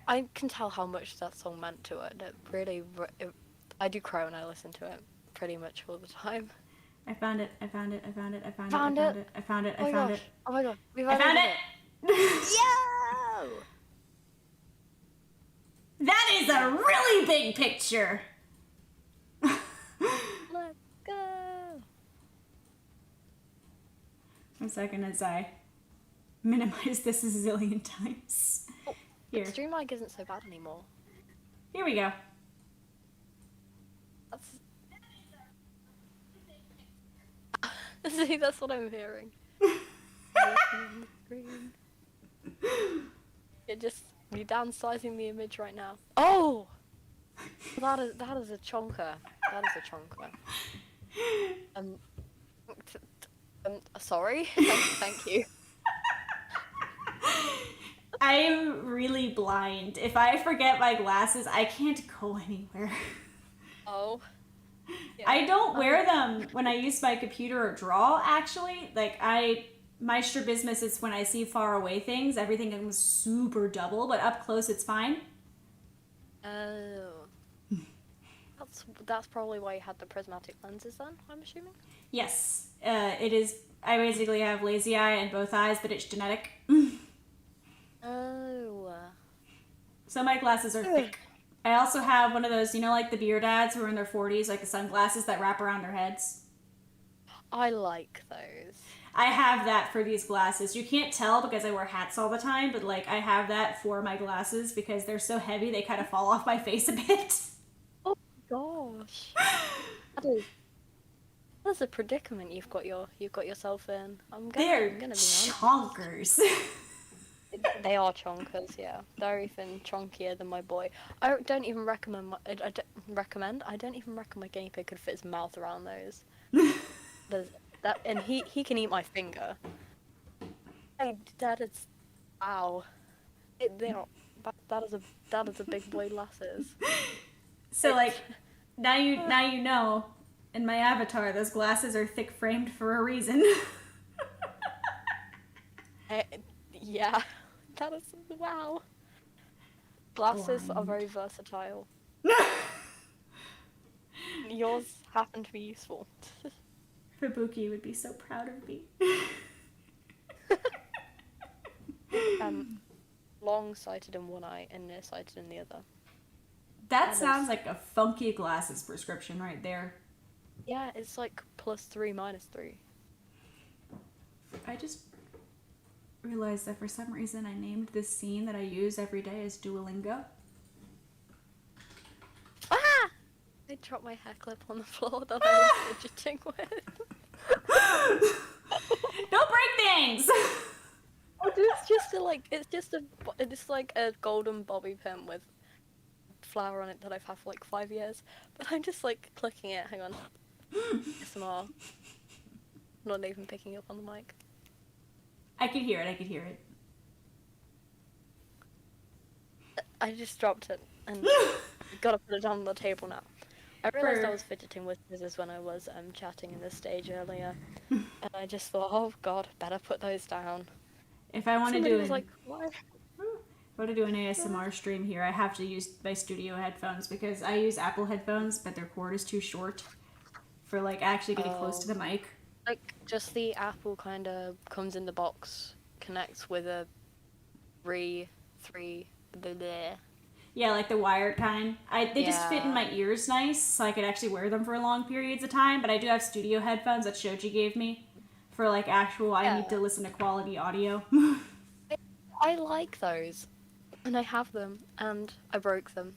B: I can tell how much that song meant to it. It really, I do cry when I listen to it pretty much all the time.
A: I found it. I found it. I found it. I found it.
B: Found
A: I
B: it.
A: found it. I found it.
B: Oh
A: I found it.
B: Oh my god.
A: I found it.
B: Yo!
A: That is a really big picture.
B: Let's go.
A: 1 second as I minimize this a zillion times.
B: Oh,
A: here.
B: Stream lag isn't so bad anymore.
A: Here we go.
B: See, that's what I'm hearing. You're downsizing the image right now. Oh! That is a chonker. That is a chonker. Sorry? Thank you.
A: I'm really blind. If I forget my glasses, I can't go anywhere.
B: Oh. Yeah.
A: I don't wear them when I use my computer or draw, actually. Like, my strabismus is when I see far away things, everything comes super double, but up close it's fine.
B: Oh. That's probably why you had the prismatic lenses then, I'm assuming?
A: Yes. It is. I basically have lazy eye in both eyes, but it's genetic.
B: Oh.
A: So my glasses are thick. I also have one of those, like the beer dads who are in their 40s, like the sunglasses that wrap around their heads.
B: I like those.
A: I have that for these glasses. You can't tell because I wear hats all the time, but like I have that for my glasses because they're so heavy they kind of fall off my face a bit.
B: Oh gosh. That's a predicament you've got yourself in. I'm gonna be honest.
A: Chonkers.
B: They are chonkers, yeah. They're even chonkier than my boy. I don't even recommend I don't even reckon my guinea pig could fit his mouth around those. And he can eat my finger. Hey, that is, wow. That is a big boy glasses.
A: So like, now you know. In my avatar, those glasses are thick framed for a reason.
B: Yeah, that is, wow. Glasses are very versatile. Yours happen to be useful.
A: Fubuki would be so proud of me.
B: Long-sighted in one eye and nearsighted in the other.
A: That sounds like a funky glasses prescription right there.
B: Yeah, it's like +3, -3.
A: I just realized that for some reason I named this scene that I use every day as Duolingo.
B: Ah! I dropped my hair clip on the floor that I was fidgeting with.
A: Don't break things!
B: It's like a golden bobby pin with flower on it that I've had for like 5 years. But I'm just like clicking it, hang on. ASMR. Not even picking up on the mic.
A: I could hear it.
B: I just dropped it and gotta put it down on the table now. I realised I was fidgeting with scissors when I was chatting in this stage earlier, and I just thought, oh god, better put those down.
A: If I want to
B: Somebody
A: do
B: was like, why?
A: if I want to do an ASMR stream here, I have to use my studio headphones because I use Apple headphones, but their cord is too short for like actually getting close to the mic.
B: Like, just the Apple kind of comes in the box, connects with a 3, bleh.
A: Yeah, like the wired kind. They just fit in my ears nice, so I could actually wear them for long periods of time, but I do have studio headphones that Shoji gave me for like actual, I need to listen to quality audio.
B: I like those, and I have them, and I broke them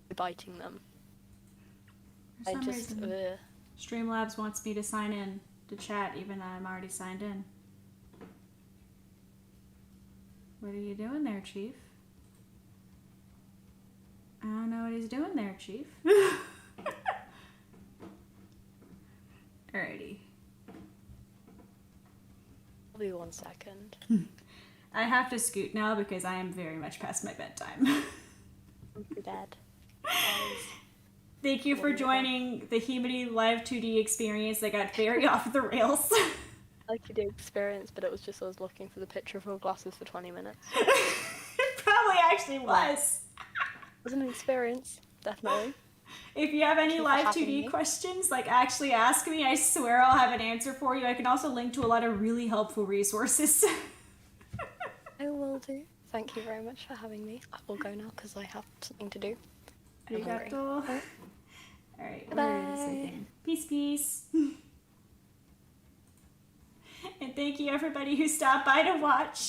B: by biting them.
A: For some reason, Streamlabs wants me to sign in to chat even though I'm already signed in. What are you doing there, Chief? I don't know what he's doing there, Chief. Alrighty.
B: I'll be 1 second.
A: I have to scoot now because I am very much past my bedtime.
B: I'm too bad.
A: Thank you for joining the Himari Live 2D experience that got very off the rails.
B: Like you did experience, but it was just I was looking for the picture of her glasses for 20 minutes.
A: It probably actually was.
B: It was an experience, definitely.
A: If you have any live 2D questions, like actually ask me. I swear I'll have an answer for you. I can also link to a lot of really helpful resources.
B: I will do. Thank you very much for having me. I will go now because I have something to do.
A: Arigato. Alright,
B: bye.
A: Peace, peace. And thank you everybody who stopped by to watch.